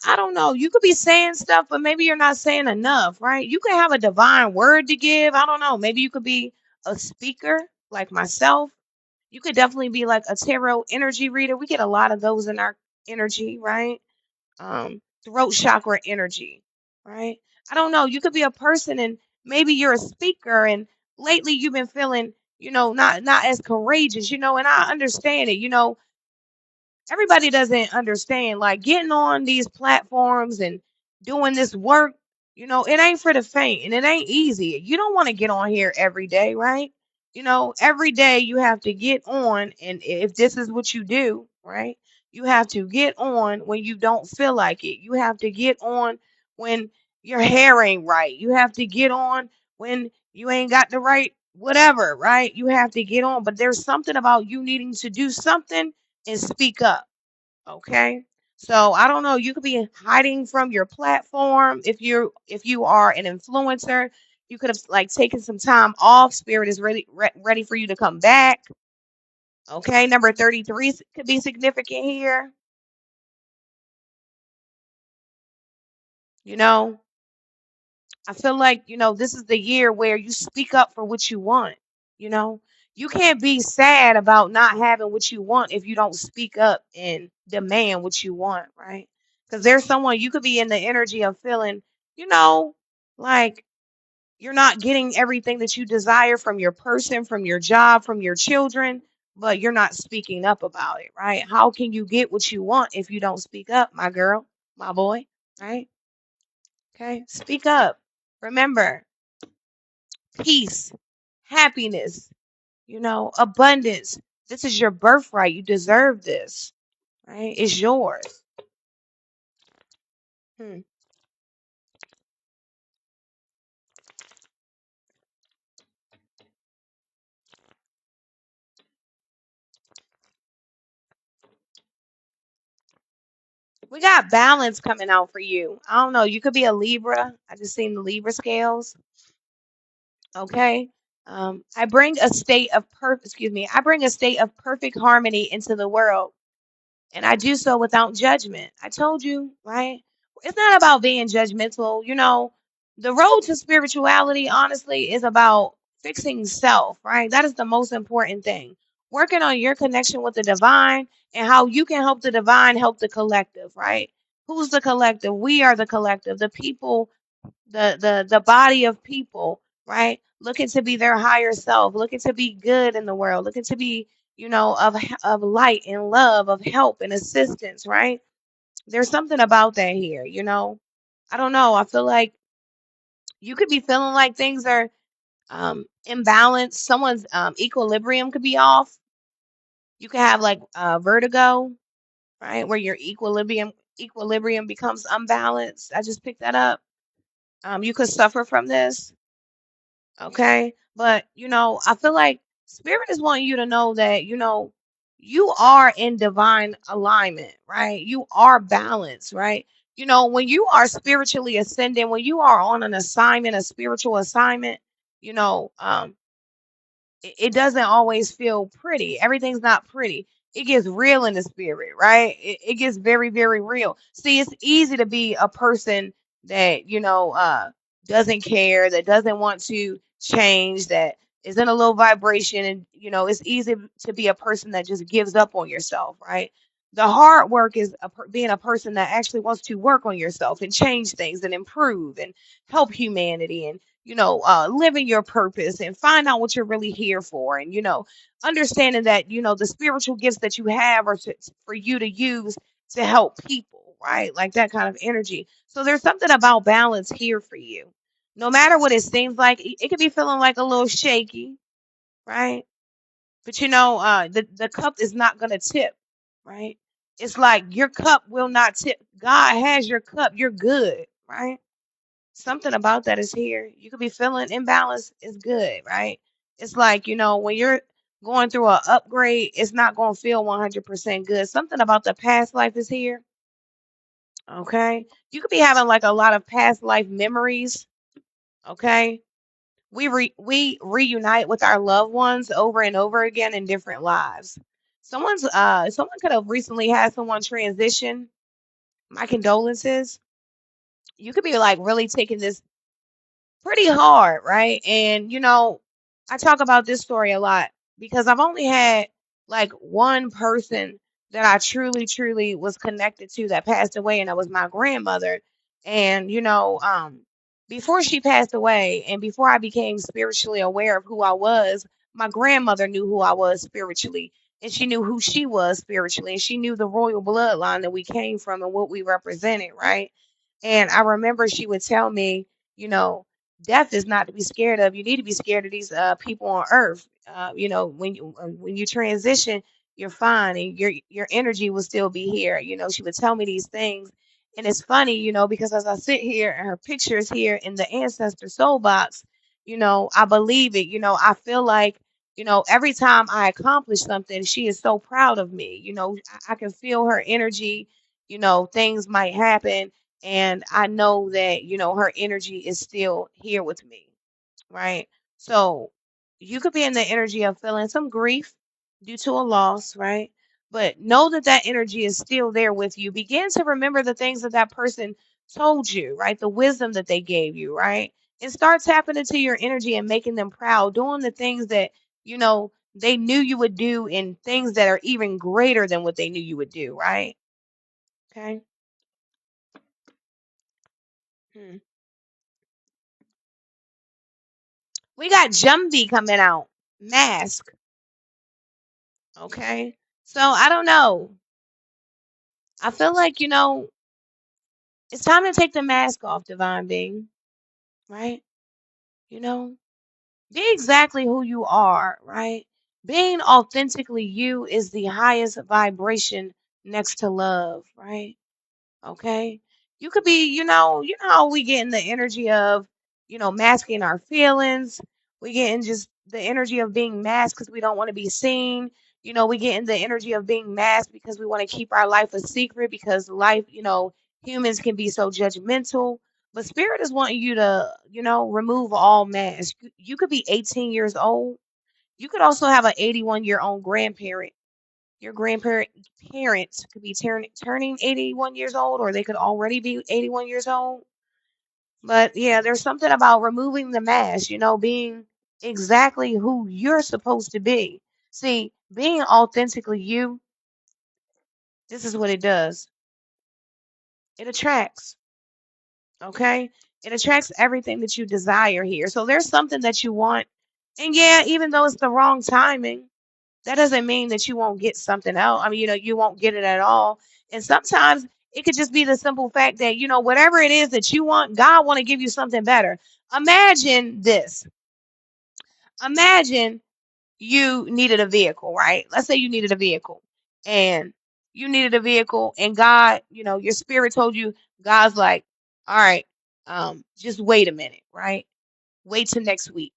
I don't know. You could be saying stuff, but maybe you're not saying enough, right? You could have a divine word to give. I don't know. Maybe you could be a speaker like myself. You could definitely be like a tarot energy reader. We get a lot of those in our energy, right? Throat chakra energy, right? I don't know. You could be a person and maybe you're a speaker and lately you've been feeling, not as courageous, and I understand it, everybody doesn't understand like getting on these platforms and doing this work, it ain't for the faint and it ain't easy. You don't want to get on here every day, right? Every day you have to get on, and if this is what you do, right, you have to get on when you don't feel like it. You have to get on when your hair ain't right. You have to get on when you ain't got the right whatever, right? You have to get on, but there's something about you needing to do something and speak up. Okay. So I don't know. You could be hiding from your platform if you are an influencer. You could have like taken some time off. Spirit is ready for you to come back. Okay. Number 33 could be significant here. You know, I feel like, this is the year where you speak up for what you want. You know, you can't be sad about not having what you want if you don't speak up and demand what you want, right? Because there's someone you could be in the energy of feeling, you know, like you're not getting everything that you desire from your person, from your job, from your children, but you're not speaking up about it, right? How can you get what you want if you don't speak up, my girl, my boy, right? Okay, speak up. Remember, peace, happiness, abundance. This is your birthright. You deserve this, right? It's yours. Hmm. We got balance coming out for you. I don't know. You could be a Libra. I just seen the Libra scales. Okay. I bring a state of excuse me. I bring a state of perfect harmony into the world. And I do so without judgment. I told you, right? It's not about being judgmental. The road to spirituality, honestly, is about fixing self, right? That is the most important thing. Working on your connection with the divine and how you can help the divine help the collective, right? Who's the collective? We are the collective, the people, the body of people, right? Looking to be their higher self, looking to be good in the world, looking to be, of light and love, of help and assistance, right? There's something about that here. I don't know. I feel like you could be feeling like things are imbalanced. Someone's equilibrium could be off. You can have like vertigo, right? Where your equilibrium becomes unbalanced. I just picked that up. You could suffer from this. Okay. But, I feel like spirit is wanting you to know that, you are in divine alignment, right? You are balanced, right? When you are spiritually ascending, when you are on an assignment, a spiritual assignment, you know, um, it doesn't always feel pretty. Everything's not pretty. It gets real in the spirit, right? It gets very, very real. See, it's easy to be a person that, doesn't care, that doesn't want to change, that is in a low vibration. And, it's easy to be a person that just gives up on yourself, right? The hard work is being a person that actually wants to work on yourself and change things and improve and help humanity and living your purpose and find out what you're really here for. And, understanding that, the spiritual gifts that you have are for you to use to help people, right? Like that kind of energy. So there's something about balance here for you. No matter what it seems like, it could be feeling like a little shaky, right? But, the cup is not going to tip, right? It's like your cup will not tip. God has your cup. You're good, right? Something about that is here. You could be feeling imbalance. It's good, right? It's like, when you're going through an upgrade, it's not going to feel 100% good. Something about the past life is here. Okay. You could be having like a lot of past life memories. Okay. We reunite with our loved ones over and over again in different lives. Someone could have recently had someone transition. My condolences. You could be like really taking this pretty hard, right? And I talk about this story a lot because I've only had like one person that I truly, truly was connected to that passed away, and that was my grandmother. And before she passed away, and before I became spiritually aware of who I was, my grandmother knew who I was spiritually, and she knew who she was spiritually, and she knew the royal bloodline that we came from and what we represented, right? And I remember she would tell me, you know, death is not to be scared of. You need to be scared of these people on earth. When you transition, you're fine, and your energy will still be here. She would tell me these things, and it's funny, because as I sit here and her picture is here in the ancestor soul box, I believe it. I feel like, every time I accomplish something, she is so proud of me. I can feel her energy. Things might happen, and I know that, her energy is still here with me, right? So you could be in the energy of feeling some grief due to a loss, right? But know that that energy is still there with you. Begin to remember the things that that person told you, right? The wisdom that they gave you, right? And start tapping into your energy and making them proud, doing the things that, they knew you would do, and things that are even greater than what they knew you would do, right? Okay. Hmm. We got Jumbie coming out. Mask. Okay. So I don't know. I feel like, it's time to take the mask off, Divine Being. Right? You know, be exactly who you are, right? Being authentically you is the highest vibration next to love, right? Okay. You could be, how we get in the energy of, masking our feelings. We get in just the energy of being masked because we don't want to be seen. We get in the energy of being masked because we want to keep our life a secret, because life, humans can be so judgmental. But spirit is wanting you to, remove all masks. You could be 18 years old. You could also have an 81-year-old grandparent. Your grandparent parents could be turning 81 years old, or they could already be 81 years old. But yeah, there's something about removing the mask, being exactly who you're supposed to be. See, being authentically you, this is what it does. It attracts, okay? It attracts everything that you desire here. So there's something that you want. And yeah, even though it's the wrong timing, that doesn't mean that you won't get something else. I mean, you won't get it at all. And sometimes it could just be the simple fact that, whatever it is that you want, God want to give you something better. Imagine this. Imagine you needed a vehicle, right? Let's say you needed a vehicle and God, your spirit told you, God's like, all right, just wait a minute, right? Wait till next week.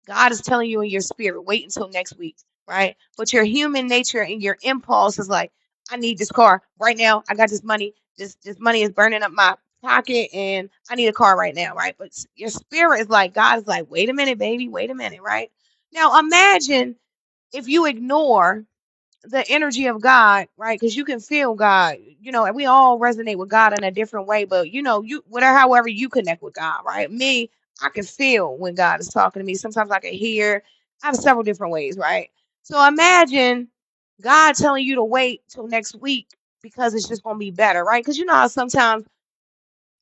God is telling you in your spirit, wait until next week, right? But your human nature and your impulse is like, I need this car right now. I got this money. This money is burning up my pocket and I need a car right now, right? But your spirit is like, God is like, wait a minute, baby, wait a minute, right? Now imagine if you ignore the energy of God, right? Because you can feel God, and we all resonate with God in a different way, but you whatever, however you connect with God, right? Me, I can feel when God is talking to me. Sometimes I can hear. I have several different ways, right? So imagine God telling you to wait till next week because it's just gonna be better, right? Because you know how sometimes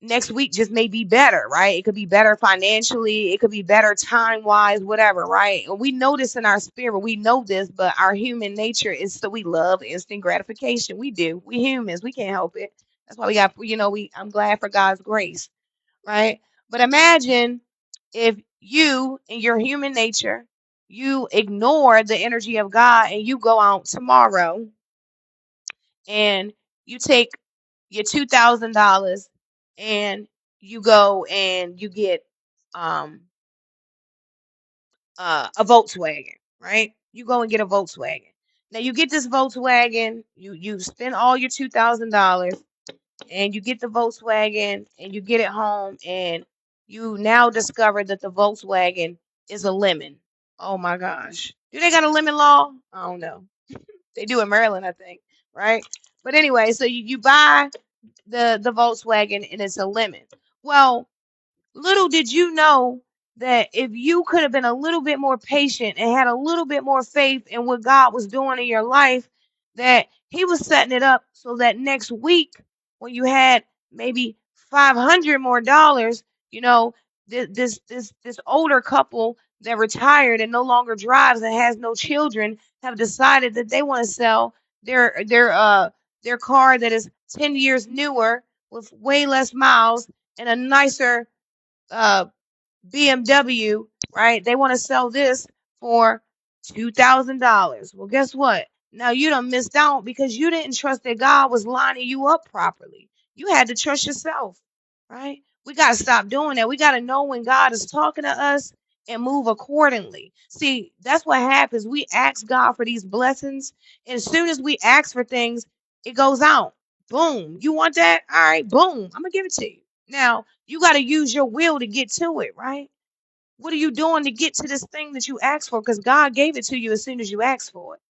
next week just may be better, right? It could be better financially, it could be better time wise, whatever, right? And we know this in our spirit, we know this, but our human nature is so we love instant gratification. We do. We humans, we can't help it. That's why we got, I'm glad for God's grace, right? But imagine if you, in your human nature, you ignore the energy of God and you go out tomorrow and you take your $2,000 and you go and you get um a Volkswagen, right? You go and get a Volkswagen. Now you get this Volkswagen, you spend all your $2,000 and you get the Volkswagen and you get it home and you now discover that the Volkswagen is a lemon. Oh my gosh. Do they got a lemon law? I don't know. They do in Maryland, I think, right? But anyway, so you buy the Volkswagen and it's a lemon. Well, little did you know that if you could have been a little bit more patient and had a little bit more faith in what God was doing in your life, that He was setting it up so that next week, when you had maybe $500 more dollars, this older couple that retired and no longer drives and has no children have decided that they want to sell their car that is 10 years newer with way less miles and a nicer uh, BMW, right? They want to sell this for $2,000. Well, guess what? Now you done missed out because you didn't trust that God was lining you up properly. You had to trust yourself, right? We got to stop doing that. We got to know when God is talking to us and move accordingly. See, that's what happens. We ask God for these blessings, and as soon as we ask for things, it goes out. Boom. You want that? All right, boom. I'm going to give it to you. Now, you got to use your will to get to it, right? What are you doing to get to this thing that you asked for? Because God gave it to you as soon as you asked for it,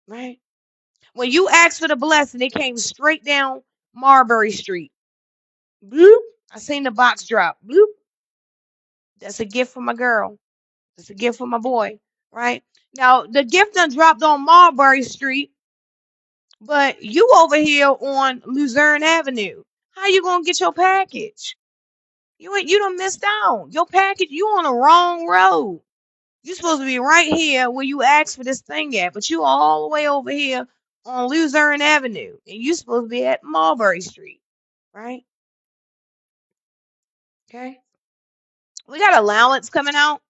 right? When you asked for the blessing, it came straight down Marbury Street. Bloop. I seen the box drop. Bloop. That's a gift for my girl. That's a gift for my boy, right? Now, the gift done dropped on Marbury Street, but you over here on Luzerne Avenue. How you going to get your package? You done missed out. Your package, you on the wrong road. You supposed to be right here where you asked for this thing at, but you all the way over here on Luzerne Avenue, and you supposed to be at Mulberry Street, right? Okay. We got allowance coming out.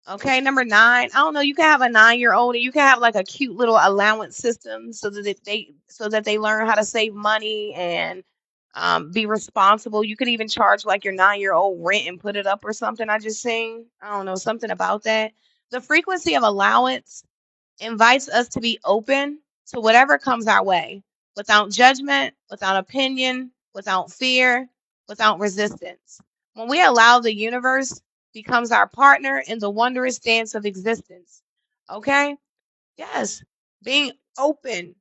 Okay, number 9. I don't know. You can have a 9-year-old, and you can have like a cute little allowance system so that they learn how to save money and be responsible. You could even charge like your 9-year-old rent and put it up or something. I just seen. I don't know, something about that. The frequency of allowance invites us to be open to whatever comes our way without judgment, without opinion, without fear, without resistance. When we allow the universe becomes our partner in the wondrous dance of existence. Okay? Yes. Being open,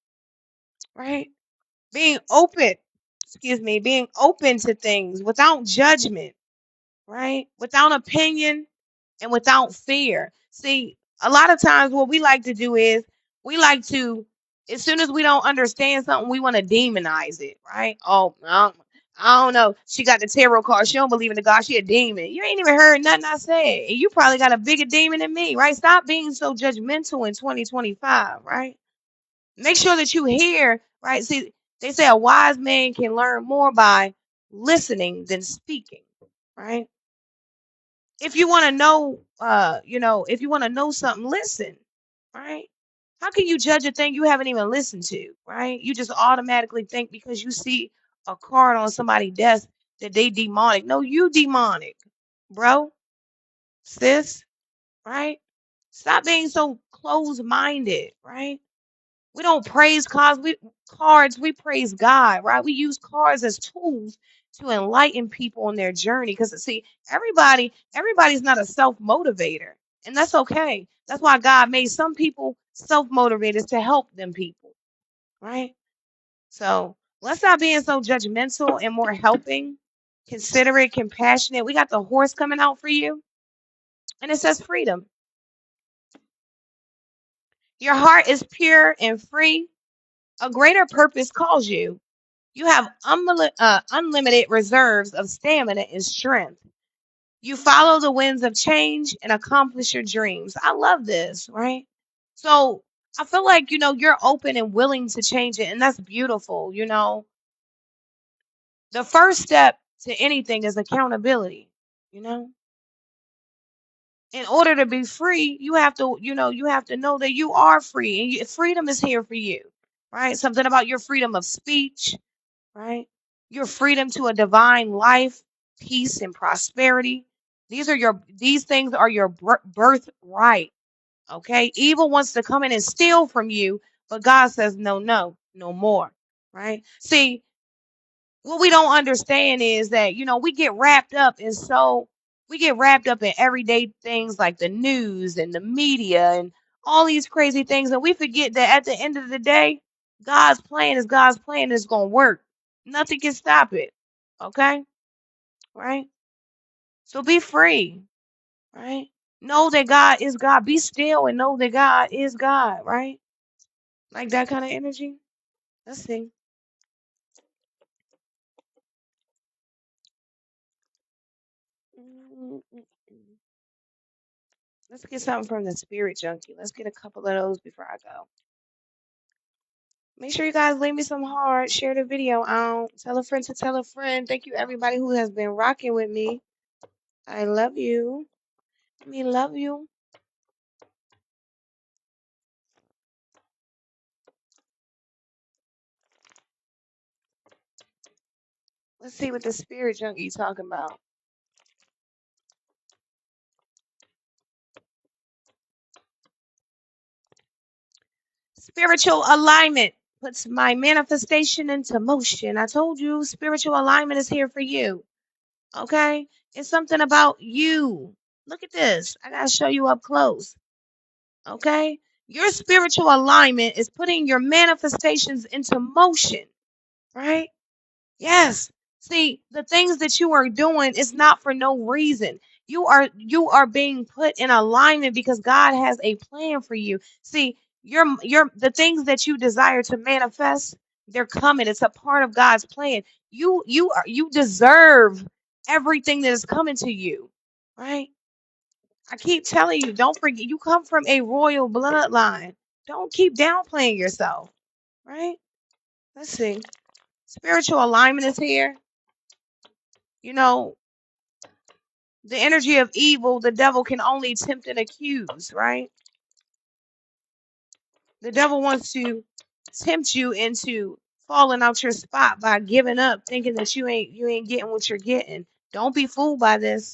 right? Being open, being open to things without judgment, right? Without opinion and without fear. See, a lot of times what we like to do is we like to, as soon as we don't understand something, we want to demonize it, right? Oh, I don't know. She got the tarot card. She don't believe in the God. She a demon. You ain't even heard nothing I said. And you probably got a bigger demon than me, right? Stop being so judgmental in 2025, right? Make sure that you hear, right? See, they say a wise man can learn more by listening than speaking, right? If you want to know, if you want to know something, listen, right? How can you judge a thing you haven't even listened to, right? You just automatically think because you see a card on somebody's desk that they demonic. No, you demonic, bro, sis, right? Stop being so closed-minded, right? We don't praise cards, we praise God, right? We use cards as tools to enlighten people on their journey. Because see, everybody's not a self-motivator. And that's okay. That's why God made some people self-motivators to help them people, right? So let's stop being so judgmental and more helping, considerate, compassionate. We got the horse coming out for you, and it says freedom. Your heart is pure and free. A greater purpose calls you. You have unlimited reserves of stamina and strength. You follow the winds of change and accomplish your dreams. I love this, right? So I feel like, you're open and willing to change it, and that's beautiful. The first step to anything is accountability, you know? In order to be free, you have to know that you are free, and freedom is here for you, right? Something about your freedom of speech, right? Your freedom to a divine life, peace, and prosperity. These things are your birthright. Okay? Evil wants to come in and steal from you, but God says, no, no, no more. Right? See, what we don't understand is that, we get wrapped up in everyday things like the news and the media and all these crazy things, and we forget that at the end of the day, God's plan is God's plan, and it's gonna work. Nothing can stop it. Okay? Right? So be free, right? Know that God is God. Be still and know that God is God, right? Like that kind of energy. Let's see. Let's get something from the spirit junkie. Let's get a couple of those before I go. Make sure you guys leave me some hearts. Share the video out. Tell a friend to tell a friend. Thank you, everybody who has been rocking with me. I love you. Me love you. Let's see what the spirit junkie talking about. Spiritual alignment puts my manifestation into motion. I told you, spiritual alignment is here for you. Okay? It's something about you. Look at this. I got to show you up close. Okay? Your spiritual alignment is putting your manifestations into motion, right? Yes. See, the things that you are doing is not for no reason. You are being put in alignment because God has a plan for you. See, the things that you desire to manifest, they're coming. It's a part of God's plan. You deserve everything that is coming to you, right? I keep telling you, don't forget you come from a royal bloodline. Don't keep downplaying yourself, right? Let's see. Spiritual alignment is here. You know, the energy of evil, the devil can only tempt and accuse, right? The devil wants to tempt you into falling out your spot by giving up, thinking that you ain't getting what you're getting. Don't be fooled by this.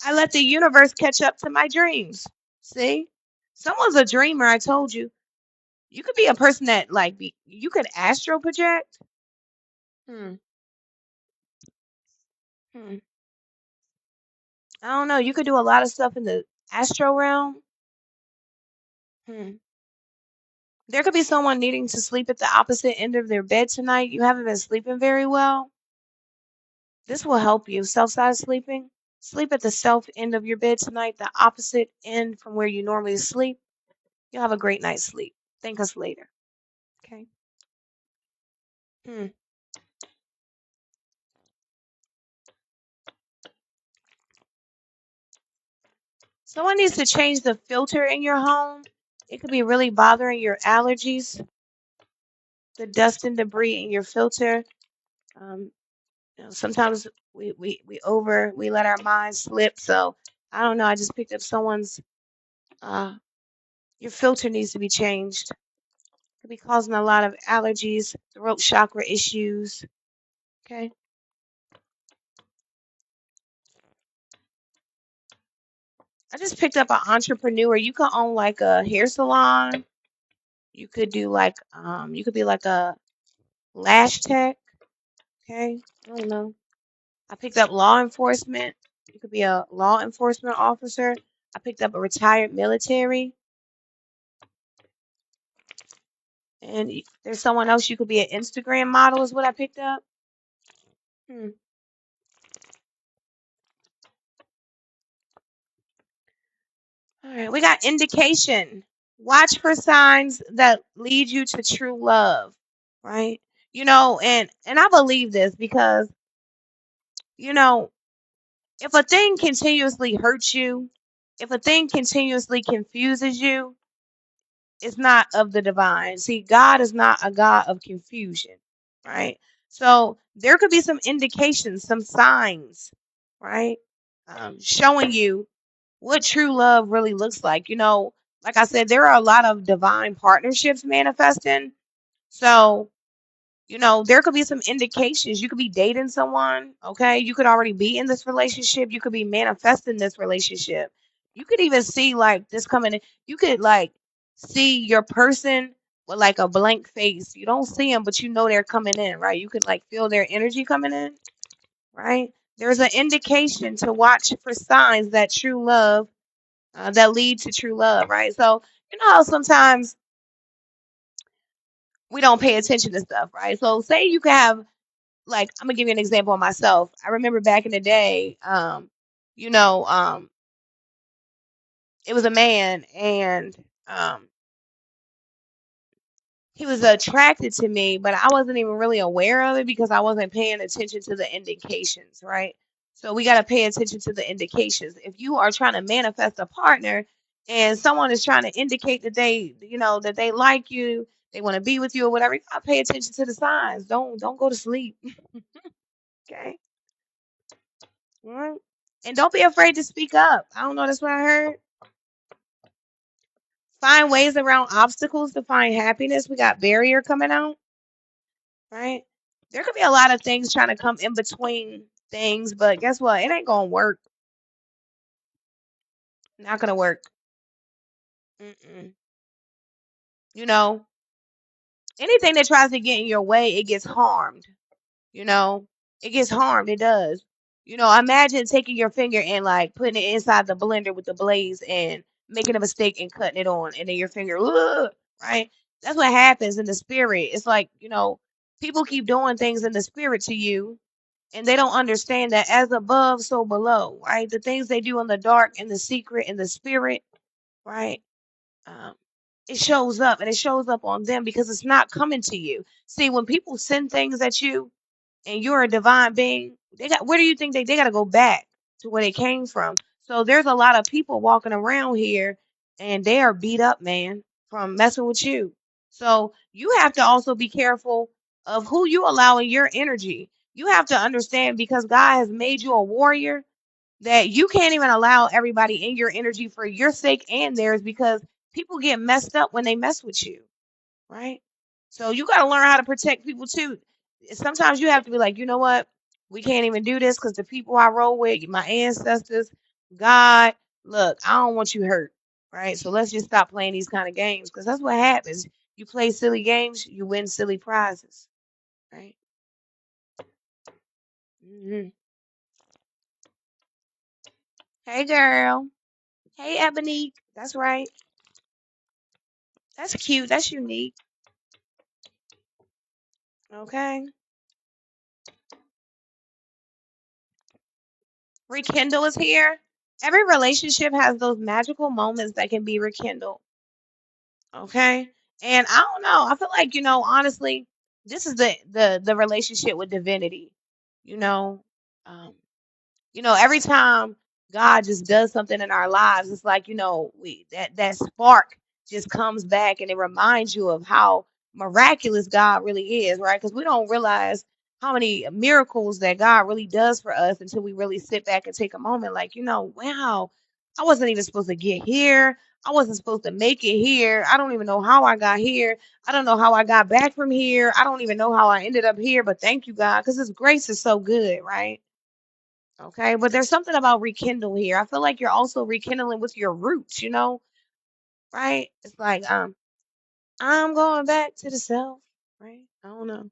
I let the universe catch up to my dreams. See? Someone's a dreamer, I told you. You could be a person that you could astral project. Hmm. Hmm. I don't know. You could do a lot of stuff in the astro realm. Hmm. There could be someone needing to sleep at the opposite end of their bed tonight. You haven't been sleeping very well. This will help you. Self-side sleeping. Sleep at the self end of your bed tonight, the opposite end from where you normally sleep. You'll have a great night's sleep. Thank us later. Okay. Hmm. Someone needs to change the filter in your home. It could be really bothering your allergies. The dust and debris in your filter. Um, sometimes we let our minds slip. So I don't know. I just picked up someone's your filter needs to be changed. Could be causing a lot of allergies, throat chakra issues. Okay. I just picked up an entrepreneur. You could own like a hair salon. You could do like you could be like a lash tech. Okay. I don't know. I picked up law enforcement. You could be a law enforcement officer. I picked up a retired military. And there's someone else. You could be an Instagram model is what I picked up. Hmm. All right. We got indication. Watch for signs that lead you to true love. Right. And I believe this because, you know, if a thing continuously hurts you, if a thing continuously confuses you, it's not of the divine. See, God is not a God of confusion, right? So there could be some indications, some signs, right? Showing you what true love really looks like. Like I said, there are a lot of divine partnerships manifesting. So there could be some indications. You could be dating someone, okay? You could already be in this relationship. You could be manifesting this relationship. You could even see like this coming in. You could like see your person with like a blank face. You don't see them, but you know they're coming in, right? You could like feel their energy coming in, right? There's an indication to watch for signs that true love, that lead to true love, right? So, you know how sometimes we don't pay attention to stuff, right? So, say you could have like I'm gonna give you an example of myself. I remember back in the day, you know, um, it was a man and um he was attracted to me, but I wasn't even really aware of it because I wasn't paying attention to the indications, right? So we gotta pay attention to the indications. If you are trying to manifest a partner and someone is trying to indicate that that they like you, they want to be with you or whatever, you gotta pay attention to the signs. Don't go to sleep. Okay. All right. And don't be afraid to speak up. I don't know. That's what I heard. Find ways around obstacles to find happiness. We got barrier coming out, right? There could be a lot of things trying to come in between things, but guess what? It ain't gonna work. Not gonna work. Mm-mm. You know, anything that tries to get in your way, it gets harmed. You know, it gets harmed. It does. Imagine taking your finger and like putting it inside the blender with the blades and making a mistake and cutting it on, and then your finger, ugh, right? That's what happens in the spirit. It's like, people keep doing things in the spirit to you, and they don't understand that as above, so below, right? The things they do in the dark, in the secret, in the spirit, right? Um, it shows up, and it shows up on them because it's not coming to you. See, when people send things at you, and you're a divine being, where do you think they got to go back to where they came from? So there's a lot of people walking around here and they are beat up, man, from messing with you. So you have to also be careful of who you allow in your energy. You have to understand because God has made you a warrior that you can't even allow everybody in your energy for your sake and theirs because people get messed up when they mess with you, right? So you got to learn how to protect people too. Sometimes you have to be like, you know what? We can't even do this because the people I roll with, my ancestors, God, look, I don't want you hurt, right? So let's just stop playing these kind of games because that's what happens. You play silly games, you win silly prizes, right? Hmm. Hey, girl. Hey, Ebony. That's right. That's cute. That's unique. Okay. Rekindle is here. Every relationship has those magical moments that can be rekindled. Okay. And I don't know. I feel like, honestly, this is the relationship with divinity. You know, um, every time God just does something in our lives, it's like, we that spark just comes back and it reminds you of how miraculous God really is, right? Because we don't realize how many miracles that God really does for us until we really sit back and take a moment, like, wow, I wasn't even supposed to get here. I wasn't supposed to make it here. I don't even know how I got here. I don't know how I got back from here. I don't even know how I ended up here, but thank you, God, because His grace is so good, right? Okay, but there's something about rekindle here. I feel like you're also rekindling with your roots, right? It's like, I'm going back to the self, right? I don't know.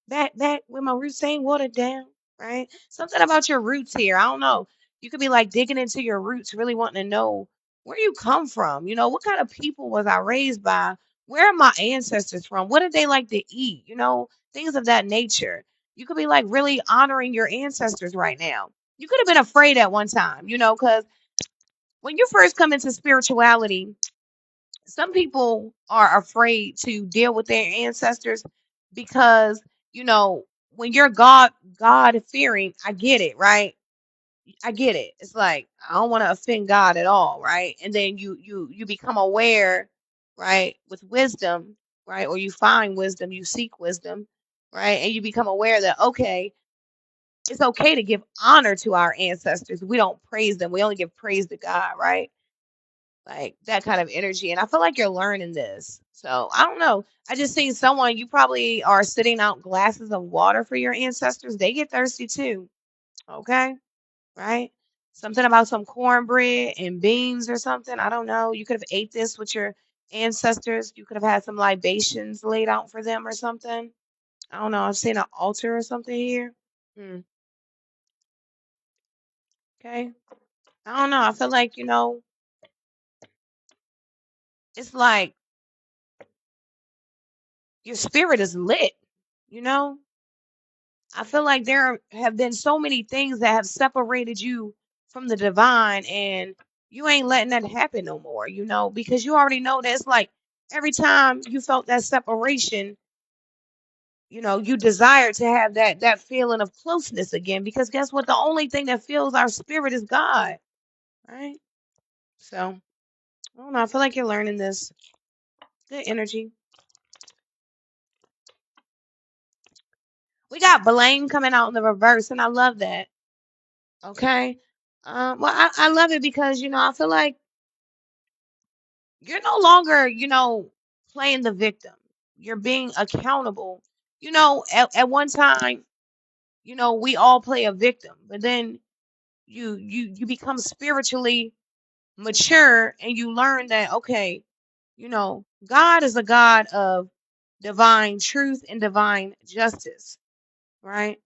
Back when my roots ain't watered down, right? Something about your roots here. I don't know. You could be like digging into your roots, really wanting to know where you come from. What kind of people was I raised by? Where are my ancestors from? What did they like to eat? Things of that nature. You could be like really honoring your ancestors right now. You could have been afraid at one time, because when you first come into spirituality, some people are afraid to deal with their ancestors because you know when you're God fearing, I get it, right? I get it. It's like I don't want to offend God at all, right? And then you become aware, right, with wisdom, right? Or you find wisdom, you seek wisdom, right? And you become aware that okay, it's okay to give honor to our ancestors. We don't praise them. We only give praise to God, right? Like that kind of energy. And I feel like you're learning this. So I don't know. I just seen someone, you probably are sitting out glasses of water for your ancestors. They get thirsty too. Okay. Right. Something about some cornbread and beans or something. I don't know. You could have ate this with your ancestors. You could have had some libations laid out for them or something. I don't know. I've seen an altar or something here. Hmm. Okay. I don't know. I feel like, it's like your spirit is lit, you know? I feel like there have been so many things that have separated you from the divine, and you ain't letting that happen no more, because you already know that it's like every time you felt that separation, you desire to have that feeling of closeness again, because guess what? The only thing that fills our spirit is God, right? So, I don't know. I feel like you're learning this. Good energy. We got blame coming out in the reverse, and I love that. Okay. Well, I love it because, I feel like you're no longer, playing the victim. You're being accountable. At one time, we all play a victim, but then you become spiritually mature and you learn that okay, God is a God of divine truth and divine justice, right?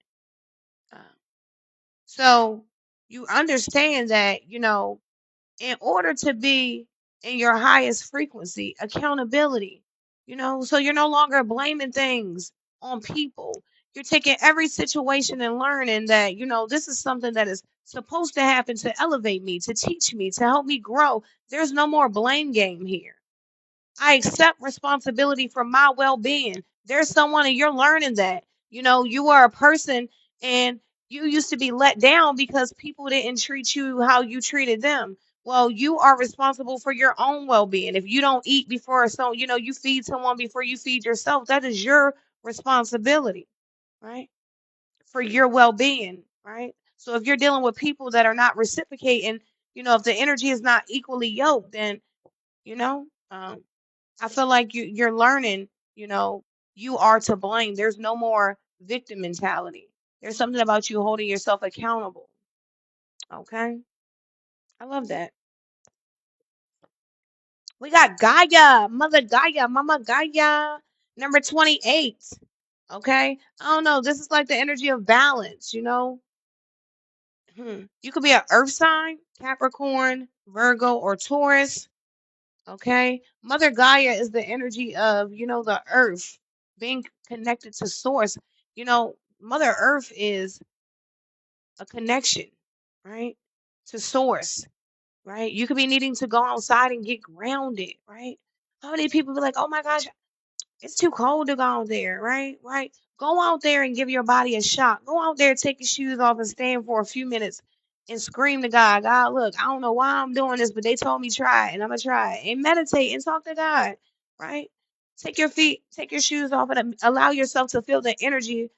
Uh, so you understand that, in order to be in your highest frequency, accountability, so you're no longer blaming things on people. You're taking every situation and learning that, this is something that is supposed to happen to elevate me, to teach me, to help me grow. There's no more blame game here. I accept responsibility for my well being. There's someone, and you're learning that. You are a person and you used to be let down because people didn't treat you how you treated them. Well, you are responsible for your own well being. If you don't eat before you feed someone before you feed yourself, that is your responsibility, right? For your well being, right? So if you're dealing with people that are not reciprocating, if the energy is not equally yoked, then, you know, um, I feel like you're learning, you are to blame. There's no more victim mentality. There's something about you holding yourself accountable. Okay? I love that. We got Gaia, Mother Gaia, Mama Gaia, number 28. Okay? I don't know. This is like the energy of balance. You could be an earth sign, Capricorn, Virgo, or Taurus. Okay. Mother Gaia is the energy of, the earth being connected to source. Mother Earth is a connection, right? To source, right? You could be needing to go outside and get grounded, right? How many people be like, oh my gosh, it's too cold to go out there, right? Right. Go out there and give your body a shot. Go out there, take your shoes off and stand for a few minutes and scream to God, God, look, I don't know why I'm doing this, but they told me try it and I'm gonna try it. And meditate and talk to God, right? Take your shoes off and allow yourself to feel the energy